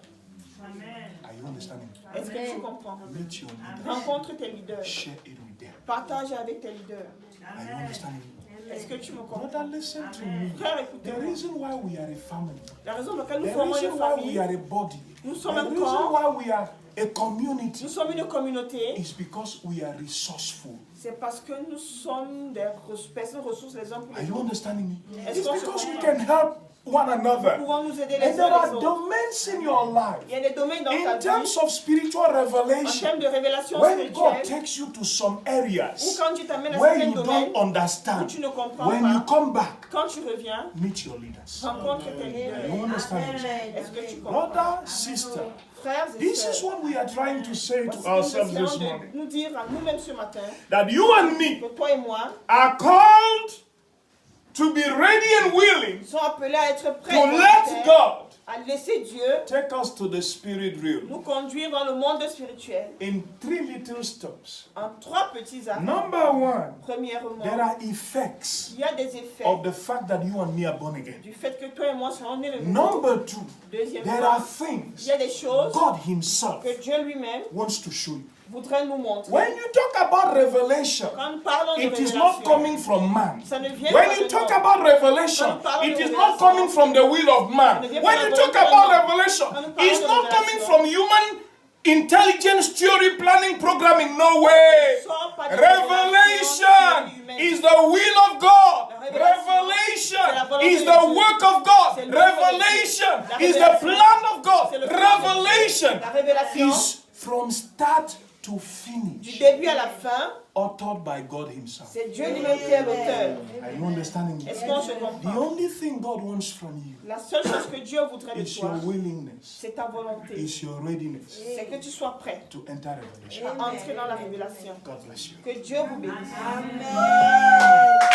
Are you understanding? Est-ce que tu comprends? Meet your leaders. Rencontre tes leaders. Share it with them. Partage avec tes leaders. Are you understanding? Est-ce que tu me comprends? Brother, listen to me. Frère, The écoutez-moi. reason why we are a family, La raison pour laquelle nous the formons reason une why we famille, are a body, nous the sommes un reason corps, why we are a community nous sommes une communauté, is because we are resourceful. c'est parce que nous sommes des personnes ressources les uns pour Are les you autres. understanding me? Est-ce It's qu'on se because we comprend? can help one another. Nous pouvons nous aider les And there uns are les autres. domains in your life. Il y a des domaines dans ta In vie, terms of spiritual en revelation, termes de révélation when God spirituelle, takes you to some ou areas quand Dieu t'amène à where certains you domaines don't où understand, tu ne comprends when you pas, come back, quand tu reviens, meet your leaders. rencontre tes leaders. You understand? Est-ce que tu comprends? Brother, sister, Frères et this is sœurs, what we are trying to say voici to que nous ourselves essayons this de morning. nous dire à nous-mêmes ce matin That you and me que toi et moi are called to be ready and willing sommes appelés à être prêts to let God à laisser Dieu take us to the spirit realm nous conduire dans le monde spirituel in 3 little steps. en 3 petits actes. Number 1, Premièrement, there are effects il y a des effets of the fact that you and me are born again. du fait que toi et moi sommes nés de nouveau. Number 2, there Deuxièmement, are il things y a des choses God Himself que Dieu lui-même wants to show you. voudrait nous montrer. When you talk about revelation, Quand nous parlons de it is révélation, not coming from man. ça ne vient When pas you de talk nous. about revelation, it is not coming from the will of man. When you talk about revelation, it's not coming from human intelligence, theory, planning, programming. No way. Revelation is the will of God. Revelation is the work of God. Revelation is the plan of God. Revelation La révélation, is from start to du finish, début à la fin, authored by God Himself. c'est Dieu lui-même qui est l'auteur. Are you understanding me? Est-ce qu'on se The comprend? only thing God wants from you La seule chose que Dieu voudrait de is toi, your willingness, c'est ta volonté. is your readiness C'est que tu sois prêt to enter revelation. à entrer dans la révélation. God bless you. Que Dieu vous bénisse. Amen.